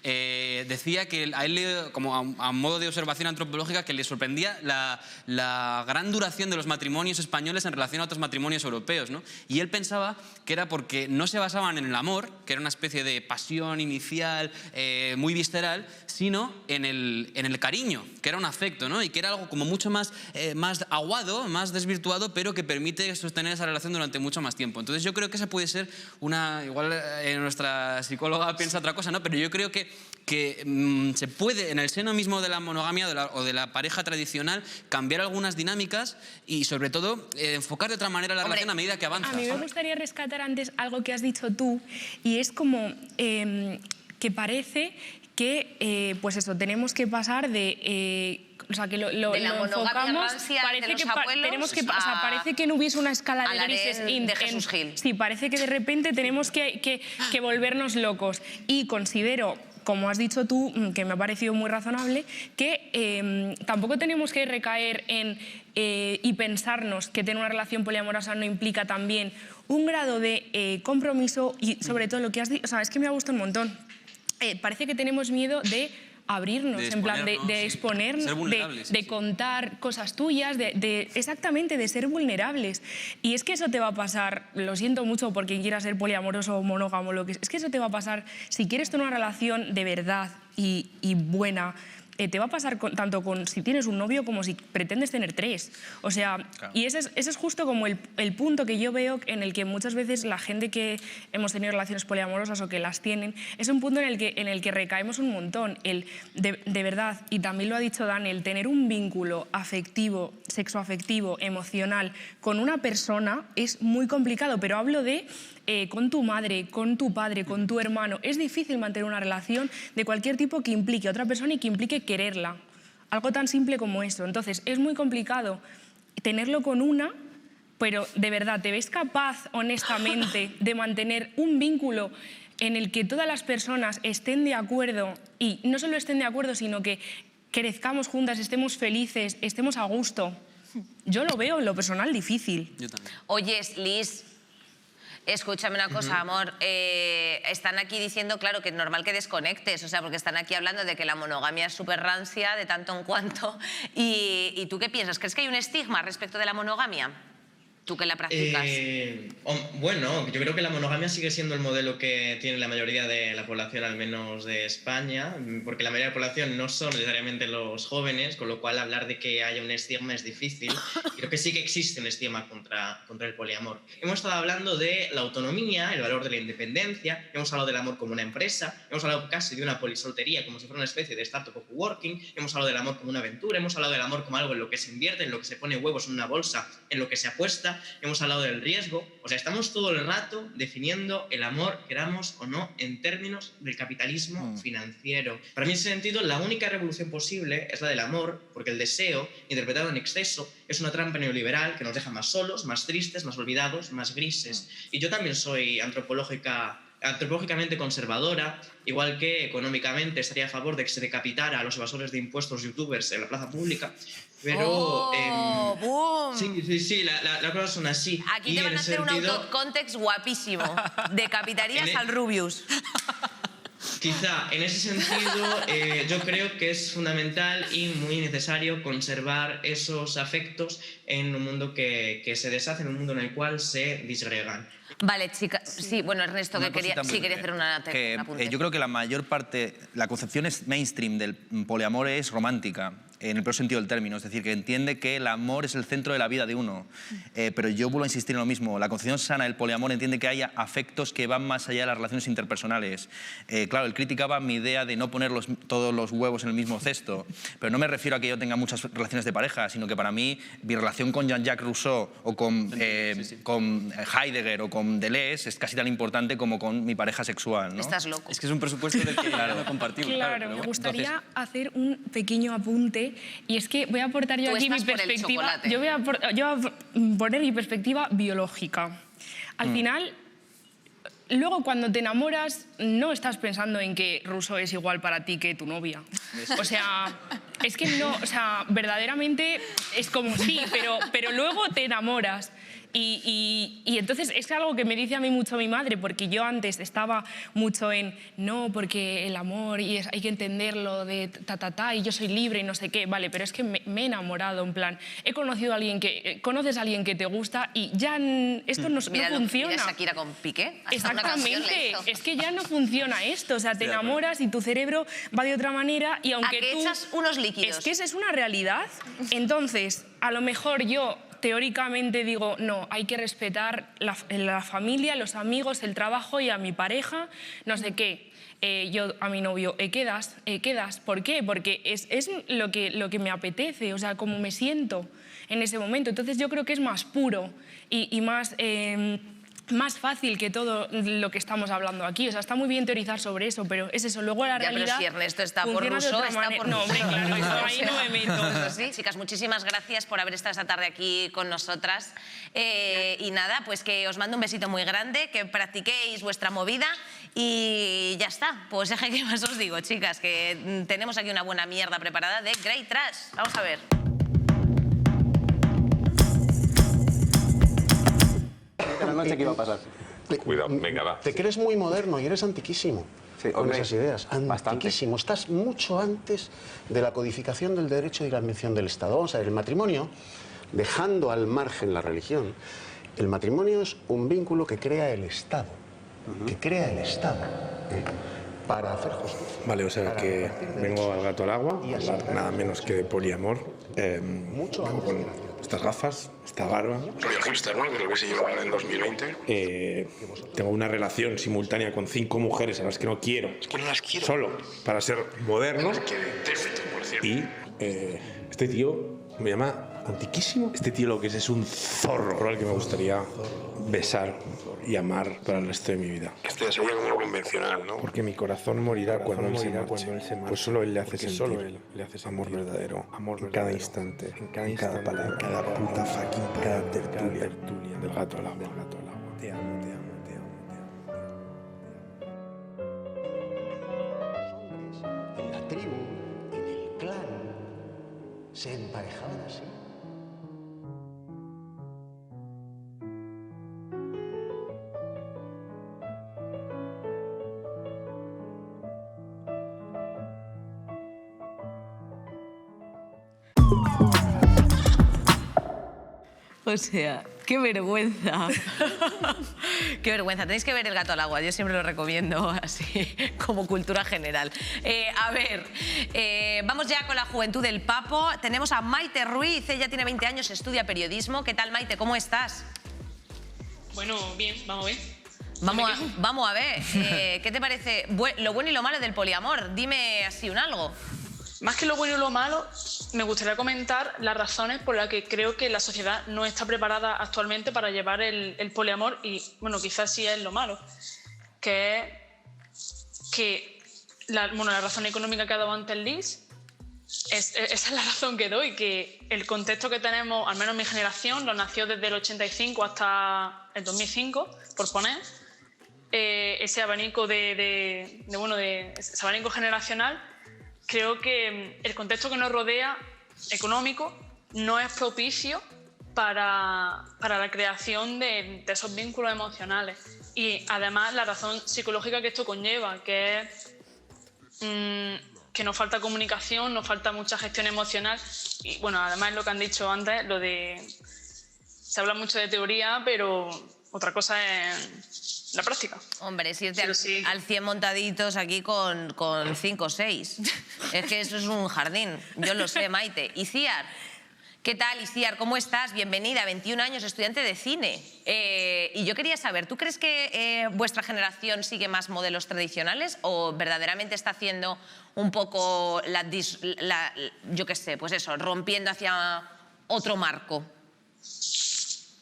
decía que a él, como a modo de observación antropológica, que le sorprendía la gran duración de los matrimonios españoles en relación a otros matrimonios europeos, ¿no? Y él pensaba que era porque no se basaban en el amor, que era una especie de pasión inicial muy visceral, sino en el cariño, que era un afecto, ¿no? Y que era algo como mucho más aguado, más desvirtuado, pero que permite sostener esa relación durante mucho más tiempo. Entonces yo creo que esa puede ser igual nuestra psicóloga piensa otra cosa, ¿no? Pero yo creo que se puede, en el seno mismo de la monogamia o de la pareja tradicional, cambiar algunas dinámicas y, sobre todo, enfocar de otra manera la relación a medida que avanza. A mí me gustaría rescatar antes algo que has dicho tú, y es como que parece que, pues eso, tenemos que pasar de... o sea, que lo enfocamos, parece que parece que no hubiese una escala de grises de Jesús Gil. Sí, parece que de repente tenemos que volvernos locos. Y considero, como has dicho tú, que me ha parecido muy razonable, que tampoco tenemos que recaer en y pensarnos que tener una relación poliamorosa no implica también un grado de compromiso y, sobre todo, lo que has dicho, o sea, es que me ha gustado un montón. Parece que tenemos miedo de abrirnos, en plan de exponernos, de contar cosas tuyas, exactamente, de ser vulnerables. Y es que eso te va a pasar, lo siento mucho por quien quiera ser poliamoroso o monógamo, es que eso te va a pasar si quieres tener una relación de verdad y buena. Te va a pasar tanto con si tienes un novio como si pretendes tener 3. O sea, claro. Y ese es justo como el punto que yo veo en el que muchas veces la gente que hemos tenido relaciones poliamorosas o que las tienen, es un punto en el que recaemos un montón. De verdad, y también lo ha dicho Dani, el tener un vínculo afectivo, sexoafectivo, emocional con una persona es muy complicado, pero hablo de con tu madre, con tu padre, con tu hermano. Es difícil mantener una relación de cualquier tipo que implique a otra persona y que implique quererla. Algo tan simple como eso. Entonces, es muy complicado tenerlo con una, pero de verdad, ¿te ves capaz, honestamente, de mantener un vínculo en el que todas las personas estén de acuerdo, y no solo estén de acuerdo, sino que crezcamos juntas, estemos felices, estemos a gusto? Yo lo veo en lo personal difícil. Yo también. Oye, Liz, escúchame una cosa, amor. Están aquí diciendo, claro, que es normal que desconectes, o sea, porque están aquí hablando de que la monogamia es súper rancia, de tanto en cuanto. ¿Y tú qué piensas? ¿Crees que hay un estigma respecto de la monogamia? ¿Tú que la practicas? Bueno, yo creo que la monogamia sigue siendo el modelo que tiene la mayoría de la población, al menos de España, porque la mayoría de la población no son necesariamente los jóvenes, con lo cual hablar de que haya un estigma es difícil. Creo que sí que existe un estigma contra el poliamor. Hemos estado hablando de la autonomía, el valor de la independencia, hemos hablado del amor como una empresa, hemos hablado casi de una polisoltería como si fuera una especie de startup o coworking, hemos hablado del amor como una aventura, hemos hablado del amor como algo en lo que se invierte, en lo que se pone huevos en una bolsa, en lo que se apuesta. Hemos hablado del riesgo, o sea, estamos todo el rato definiendo el amor, queramos o no, en términos del capitalismo financiero. Para mí, en ese sentido, la única revolución posible es la del amor, porque el deseo, interpretado en exceso, es una trampa neoliberal que nos deja más solos, más tristes, más olvidados, más grises. Y yo también soy antropológicamente conservadora, igual que económicamente estaría a favor de que se decapitara a los evasores de impuestos youtubers en la plaza pública, pero... ¡Boom! Sí, las cosas son así. Aquí te van a hacer un out-of-context guapísimo. Decapitarías al Rubius. Quizá, en ese sentido, yo creo que es fundamental y muy necesario conservar esos afectos en un mundo que se deshace, en un mundo en el cual se disgregan. Vale, chica. Sí, bueno, Ernesto, que quería hacer una apunte. Yo creo que la mayor parte, la concepción mainstream del poliamor es romántica, en el peor sentido del término, es decir, que entiende que el amor es el centro de la vida de uno. Pero yo vuelvo a insistir en lo mismo, la concepción sana del poliamor entiende que haya afectos que van más allá de las relaciones interpersonales. Claro, él criticaba mi idea de no poner todos los huevos en el mismo cesto, pero no me refiero a que yo tenga muchas relaciones de pareja, sino que para mí mi relación con Jean-Jacques Rousseau o con Heidegger o con Deleuze es casi tan importante como con mi pareja sexual, ¿no? Estás loco. Es que es un presupuesto del que no compartimos. Claro, me gustaría hacer un pequeño apunte, y es que voy a aportar yo aquí mi perspectiva. Yo voy a poner mi perspectiva biológica. Al final, luego cuando te enamoras, no estás pensando en que Rousseau es igual para ti que tu novia. O sea, es que no, o sea, verdaderamente es como sí, pero luego te enamoras. Y entonces es algo que me dice a mí mucho mi madre, porque yo antes estaba mucho en no, porque el amor y hay que entenderlo de y yo soy libre y no sé qué, vale, pero es que me he enamorado, en plan, he conocido a alguien conoces a alguien que te gusta y ya esto no funciona. Mira Shakira con Piqué. Exactamente, es que ya no funciona esto, o sea, te enamoras y tu cerebro va de otra manera y aunque tú echas unos líquidos. Es que esa es una realidad. Entonces, a lo mejor yo teóricamente digo, no, hay que respetar la familia, los amigos, el trabajo y a mi pareja, no sé qué. Yo a mi novio, quedas. ¿Por qué? Porque es lo que me apetece, o sea, cómo me siento en ese momento. Entonces yo creo que es más puro y más fácil que todo lo que estamos hablando aquí. O sea, está muy bien teorizar sobre eso, pero es eso. Luego la realidad... Pero si Ernesto está por Rousseau, está por No, hombre, claro, eso ahí no me meto. Eso sí. Chicas, muchísimas gracias por haber estado esta tarde aquí con nosotras. Y nada, pues que os mando un besito muy grande, que practiquéis vuestra movida y ya está. Pues ¿qué más os digo, chicas? Que tenemos aquí una buena mierda preparada de Grey Trash. Vamos a ver. No sé qué iba a pasar. Cuidado, venga, va. Te crees muy moderno y eres antiquísimo con esas ideas. Antiquísimo. Estás mucho antes de la codificación del derecho y la invención del Estado. Vamos a ver, el matrimonio, dejando al margen la religión, el matrimonio es un vínculo que crea el Estado. Que crea el Estado. Para hacer justicia. Vale, o sea que vengo al gato al agua, a hablar nada menos que de poliamor. Con estas gafas, esta barba. Soy el hipster, ¿no? De lo que se lleva en 2020. Tengo una relación simultánea con 5 mujeres a las que no quiero. Es que no las quiero. Solo para ser moderno. Es que detesto, por cierto. Y este tío me llama antiquísimo. Este tío lo que es un zorro al que me gustaría besar y amar para el resto de mi vida. Este ya sería como lo convencional, ¿no? Porque mi corazón morirá cuando él se marche. Pues solo él le hace sentir, solo él le hace amor verdadero, en cada instante, en cada palabra, en cada puta fucking cada tertulia del gato al agua. Te amo, te amo, te amo, te amo. En la tribu, en el clan, se emparejaban así. O sea, qué vergüenza. Qué vergüenza. Tenéis que ver El gato al agua. Yo siempre lo recomiendo así, como cultura general. A ver, vamos ya con la juventud del Papo. Tenemos a Maite Ruiz. Ella tiene 20 años, estudia periodismo. ¿Qué tal, Maite? ¿Cómo estás? Bueno, bien, vamos a ver. Vamos a ver. ¿Qué te parece lo bueno y lo malo del poliamor? Dime así un algo. Más que lo bueno y lo malo, me gustaría comentar las razones por las que creo que la sociedad no está preparada actualmente para llevar el poliamor y, bueno, quizás sí es lo malo, que es que la razón económica que ha dado antes Liz, esa es la razón que doy, que el contexto que tenemos, al menos mi generación, lo nació desde el 85 hasta el 2005, por poner, ese abanico ese abanico generacional. Creo que el contexto que nos rodea, económico, no es propicio para la creación de esos vínculos emocionales. Y además la razón psicológica que esto conlleva, que es que nos falta comunicación, nos falta mucha gestión emocional. Y bueno, además lo que han dicho antes, se habla mucho de teoría, pero otra cosa es la práctica. Hombre, es irte al 100 montaditos aquí con 5 o 6. Es que eso es un jardín. Yo lo sé, Maite. Iciar, ¿qué tal, Iciar? ¿Cómo estás? Bienvenida, 21 años, estudiante de cine. Y yo quería saber, ¿tú crees que vuestra generación sigue más modelos tradicionales o verdaderamente está haciendo un poco yo qué sé, pues eso, rompiendo hacia otro marco?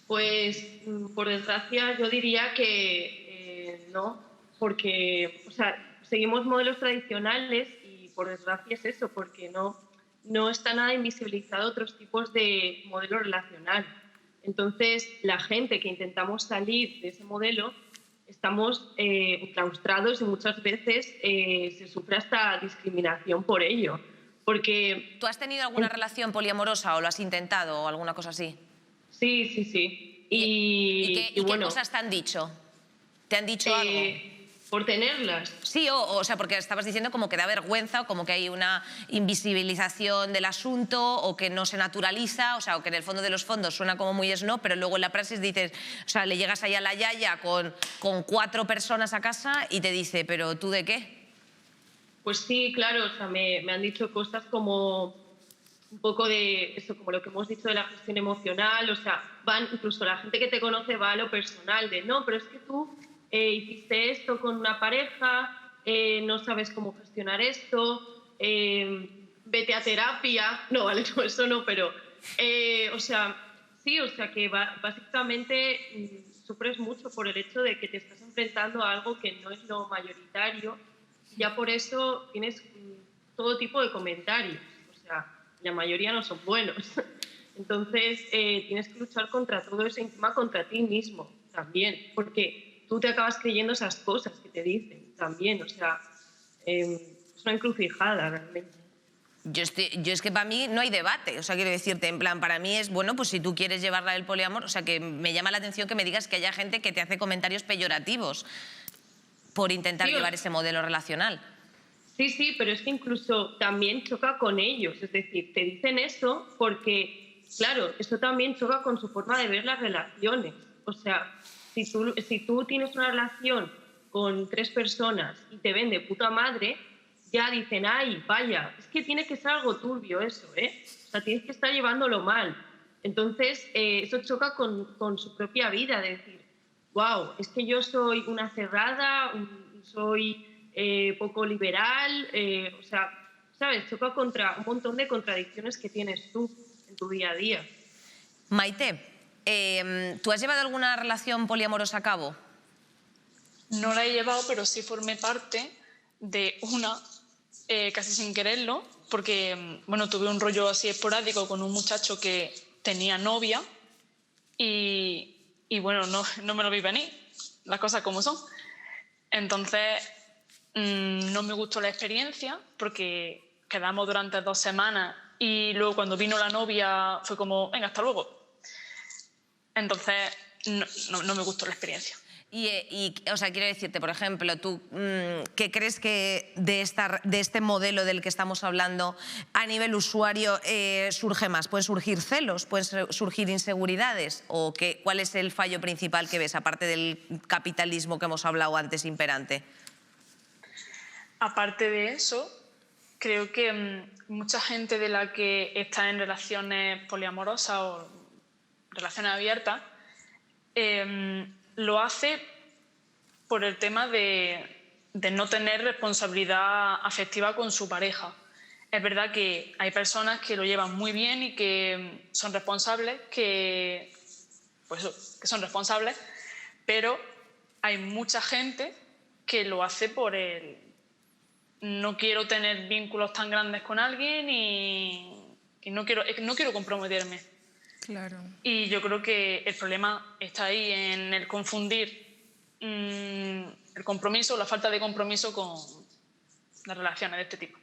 Pues, por desgracia, yo diría que no, porque, o sea, seguimos modelos tradicionales y por desgracia es eso, porque no está nada invisibilizado otros tipos de modelo relacional. Entonces, la gente que intentamos salir de ese modelo estamos claustrados y muchas veces se sufre hasta discriminación por ello. Porque... ¿Tú has tenido alguna relación poliamorosa o lo has intentado o alguna cosa así? Sí, sí, sí. ¿Y qué cosas te han dicho? ¿Te han dicho algo? ¿Por tenerlas? Sí, o sea, porque estabas diciendo como que da vergüenza o como que hay una invisibilización del asunto o que no se naturaliza, o sea, o que en el fondo de los fondos suena como muy snob, pero luego en la praxis dices, o sea, le llegas ahí a la yaya con 4 personas a casa y te dice, ¿pero tú de qué? Pues sí, claro, o sea, me han dicho cosas como un poco de eso, como lo que hemos dicho de la gestión emocional, o sea, incluso la gente que te conoce va a lo personal, de no, pero es que tú hiciste esto con una pareja, no sabes cómo gestionar esto, vete a terapia, no, vale, no, eso no, pero, o sea, sí, o sea que básicamente sufres mucho por el hecho de que te estás enfrentando a algo que no es lo mayoritario, ya por eso tienes todo tipo de comentarios, o sea, la mayoría no son buenos. Entonces, tienes que luchar contra todo eso, encima contra ti mismo también, porque tú te acabas creyendo esas cosas que te dicen también, o sea, es una encrucijada realmente. Yo es que para mí no hay debate, o sea, quiero decirte, en plan, para mí es, bueno, pues si tú quieres llevarla del poliamor, o sea, que me llama la atención que me digas que haya gente que te hace comentarios peyorativos por intentar llevar ese modelo relacional. Sí, pero es que incluso también choca con ellos, es decir, te dicen eso porque, claro, eso también choca con su forma de ver las relaciones. O sea, si tú tienes una relación con 3 personas y te ven de puta madre, ya dicen, ay, vaya, es que tiene que ser algo turbio eso, ¿eh? O sea, tienes que estar llevándolo mal. Entonces, eso choca con su propia vida, de decir, wow, es que yo soy una cerrada, soy poco liberal, o sea, ¿sabes? Choca contra un montón de contradicciones que tienes tú en tu día a día. Maite, ¿tú has llevado alguna relación poliamorosa a cabo? No la he llevado, pero sí formé parte de una, casi sin quererlo, porque, bueno, tuve un rollo así esporádico con un muchacho que tenía novia y bueno, no me lo vi venir, las cosas como son. Entonces, no me gustó la experiencia porque quedamos durante 2 semanas y luego cuando vino la novia fue como, venga, hasta luego. Entonces, no me gustó la experiencia. Y o sea, quiero decirte, por ejemplo, ¿tú qué crees que de este modelo del que estamos hablando a nivel usuario surge más? ¿Pueden surgir celos? ¿Pueden surgir inseguridades? ¿O cuál es el fallo principal que ves, aparte del capitalismo que hemos hablado antes imperante? Aparte de eso, creo que mucha gente de la que está en relaciones poliamorosas o relaciones abiertas lo hace por el tema de no tener responsabilidad afectiva con su pareja. Es verdad que hay personas que lo llevan muy bien y que son responsables, que son responsables, pero hay mucha gente que lo hace por el no quiero tener vínculos tan grandes con alguien y no quiero comprometerme. Claro. Y yo creo que el problema está ahí en el confundir el compromiso, la falta de compromiso con las relaciones de este tipo.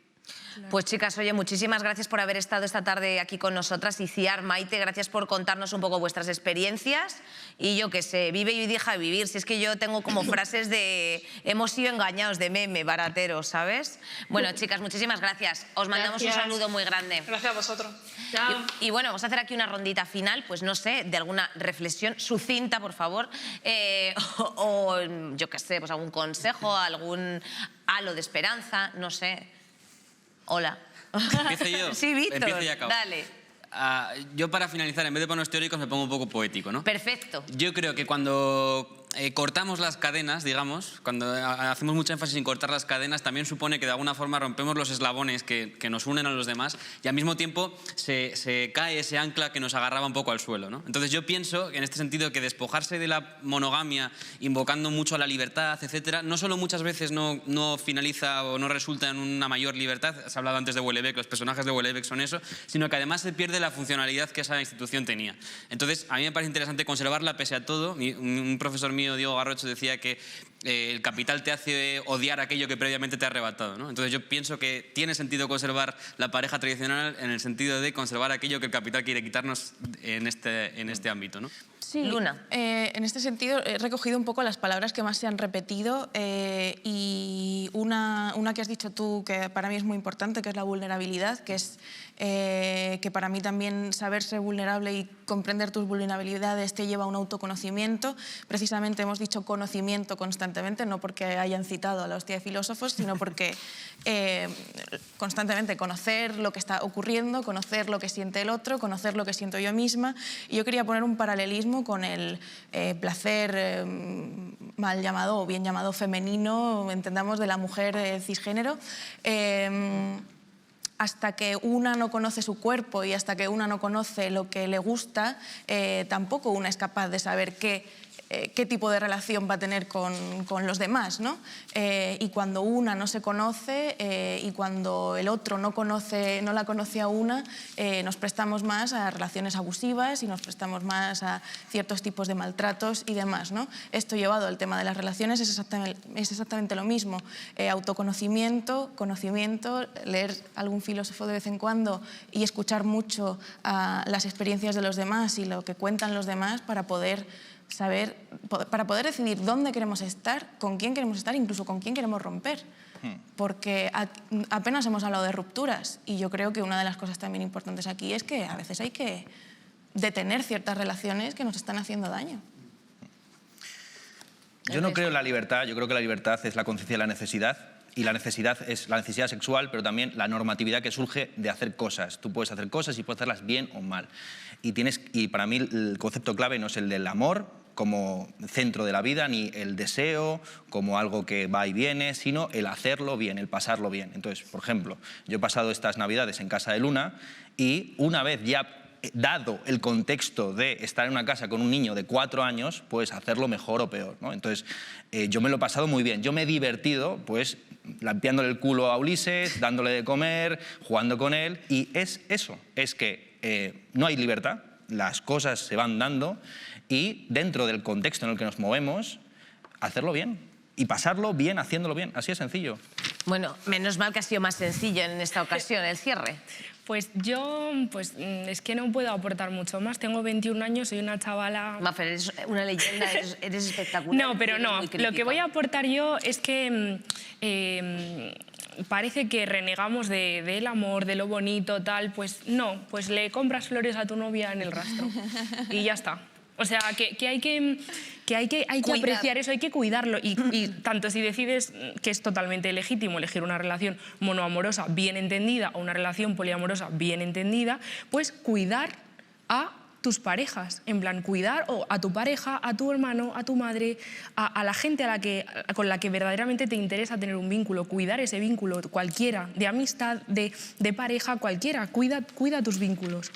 Pues chicas, oye, muchísimas gracias por haber estado esta tarde aquí con nosotras. Y Ciar, Maite, gracias por contarnos un poco vuestras experiencias. Y yo qué sé, vive y deja vivir. Si es que yo tengo como frases de hemos sido engañados, de meme, barateros, ¿sabes? Bueno, chicas, muchísimas gracias. Os mandamos un saludo muy grande. Gracias a vosotros. Chao. Y bueno, vamos a hacer aquí una rondita final, pues no sé, de alguna reflexión sucinta, por favor. O yo qué sé, pues algún consejo, algún halo de esperanza, no sé. Hola. ¿Empiezo yo? Sí, Víctor, Empiezo y acabo. dale. Yo, para finalizar, en vez de ponernos teóricos, me pongo un poco poético, ¿no? Perfecto. Yo creo que cuando cortamos las cadenas, digamos, cuando hacemos mucho énfasis en cortar las cadenas, también supone que de alguna forma rompemos los eslabones que nos unen a los demás y al mismo tiempo se cae ese ancla que nos agarraba un poco al suelo, ¿no? Entonces yo pienso, en este sentido, que despojarse de la monogamia, invocando mucho a la libertad, etcétera, no solo muchas veces no finaliza o no resulta en una mayor libertad, has hablado antes de Houellebecq, los personajes de Houellebecq son eso, sino que además se pierde la funcionalidad que esa institución tenía. Entonces, a mí me parece interesante conservarla pese a todo. Un profesor mío, Diego Garrocho, decía que el capital te hace odiar aquello que previamente te ha arrebatado, ¿no? Entonces yo pienso que tiene sentido conservar la pareja tradicional en el sentido de conservar aquello que el capital quiere quitarnos en este ámbito, ¿no? Sí, Luna. En este sentido he recogido un poco las palabras que más se han repetido y una que has dicho tú que para mí es muy importante, que es la vulnerabilidad, que es que para mí también saberse vulnerable y comprender tus vulnerabilidades te lleva a un autoconocimiento. Precisamente hemos dicho conocimiento constantemente, no porque hayan citado a la hostia de filósofos, sino porque constantemente conocer lo que está ocurriendo, conocer lo que siente el otro, conocer lo que siento yo misma. Y yo quería poner un paralelismo con el placer mal llamado o bien llamado femenino, entendamos, de la mujer cisgénero. Hasta que una no conoce su cuerpo y hasta que una no conoce lo que le gusta, tampoco una es capaz de saber qué tipo de relación va a tener con los demás, ¿no? Y cuando una no se conoce y cuando el otro no la conoce a una, nos prestamos más a relaciones abusivas y nos prestamos más a ciertos tipos de maltratos y demás, ¿no? Esto llevado al tema de las relaciones es exactamente lo mismo. Autoconocimiento, conocimiento, leer algún filósofo de vez en cuando y escuchar mucho las experiencias de los demás y lo que cuentan los demás para poder decidir dónde queremos estar, con quién queremos estar, incluso con quién queremos romper. Porque apenas hemos hablado de rupturas y yo creo que una de las cosas también importantes aquí es que a veces hay que detener ciertas relaciones que nos están haciendo daño. Yo no creo en la libertad, yo creo que la libertad es la conciencia de la necesidad. Y la necesidad es la necesidad sexual, pero también la normatividad que surge de hacer cosas. Tú puedes hacer cosas y puedes hacerlas bien o mal. Y para mí el concepto clave no es el del amor como centro de la vida, ni el deseo como algo que va y viene, sino el hacerlo bien, el pasarlo bien. Entonces, por ejemplo, yo he pasado estas Navidades en casa de Luna y una vez ya dado el contexto de estar en una casa con un niño de 4 años, pues hacerlo mejor o peor, ¿no? Entonces, yo me lo he pasado muy bien. Yo me he divertido, pues, limpiándole el culo a Ulises, dándole de comer, jugando con él. Y es eso, es que no hay libertad, las cosas se van dando y dentro del contexto en el que nos movemos, hacerlo bien. Y pasarlo bien, haciéndolo bien. Así de sencillo. Bueno, menos mal que ha sido más sencillo en esta ocasión el cierre. Pues yo, es que no puedo aportar mucho más. Tengo 21 años, soy una chavala... Mafer, eres una leyenda, eres espectacular. No, pero no. Lo que voy a aportar yo es que parece que renegamos del amor, de lo bonito, tal. Pues no, pues le compras flores a tu novia en el rastro. Y ya está. O sea, que hay que apreciar eso, hay que cuidarlo. Y tanto si decides que es totalmente legítimo elegir una relación monoamorosa bien entendida o una relación poliamorosa bien entendida, pues cuidar a tus parejas. En plan, cuidar a tu pareja, a tu hermano, a tu madre, a la gente con la que verdaderamente te interesa tener un vínculo. Cuidar ese vínculo, cualquiera, de amistad, de pareja, cualquiera. Cuida tus vínculos.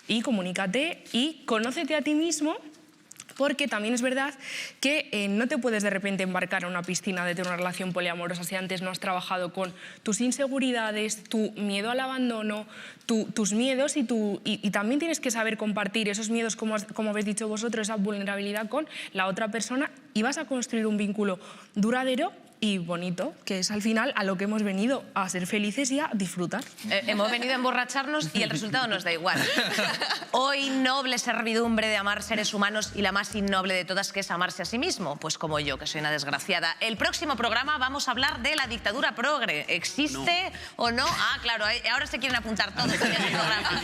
Y comunícate y conócete a ti mismo, porque también es verdad que no te puedes de repente embarcar a una piscina de tener una relación poliamorosa si antes no has trabajado con tus inseguridades, tu miedo al abandono, tus miedos y también tienes que saber compartir esos miedos, como habéis dicho vosotros, esa vulnerabilidad con la otra persona y vas a construir un vínculo duradero y bonito, que es al final a lo que hemos venido, a ser felices y a disfrutar. Hemos venido a emborracharnos y el resultado nos da igual. Hoy, noble servidumbre de amar seres humanos y la más innoble de todas, que es amarse a sí mismo, pues como yo, que soy una desgraciada. El próximo programa vamos a hablar de la dictadura progre. ¿Existe o no? Ah, claro, ahora se quieren apuntar todos en el programa.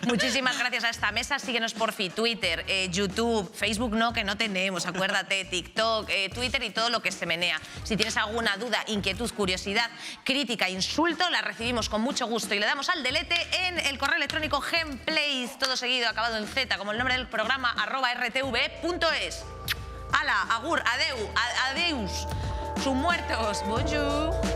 Muchísimas gracias a esta mesa. Síguenos por fin, Twitter, YouTube, Facebook no, que no tenemos, acuérdate, TikTok, Twitter y todo lo que se menea. Si tienes alguna duda, inquietud, curiosidad, crítica, insulto, la recibimos con mucho gusto y le damos al delete en el correo electrónico genplays, todo seguido, acabado en Z, como el nombre del programa, @rtv.es. Ala, agur, adeu, adeus, sus muertos, bonjour.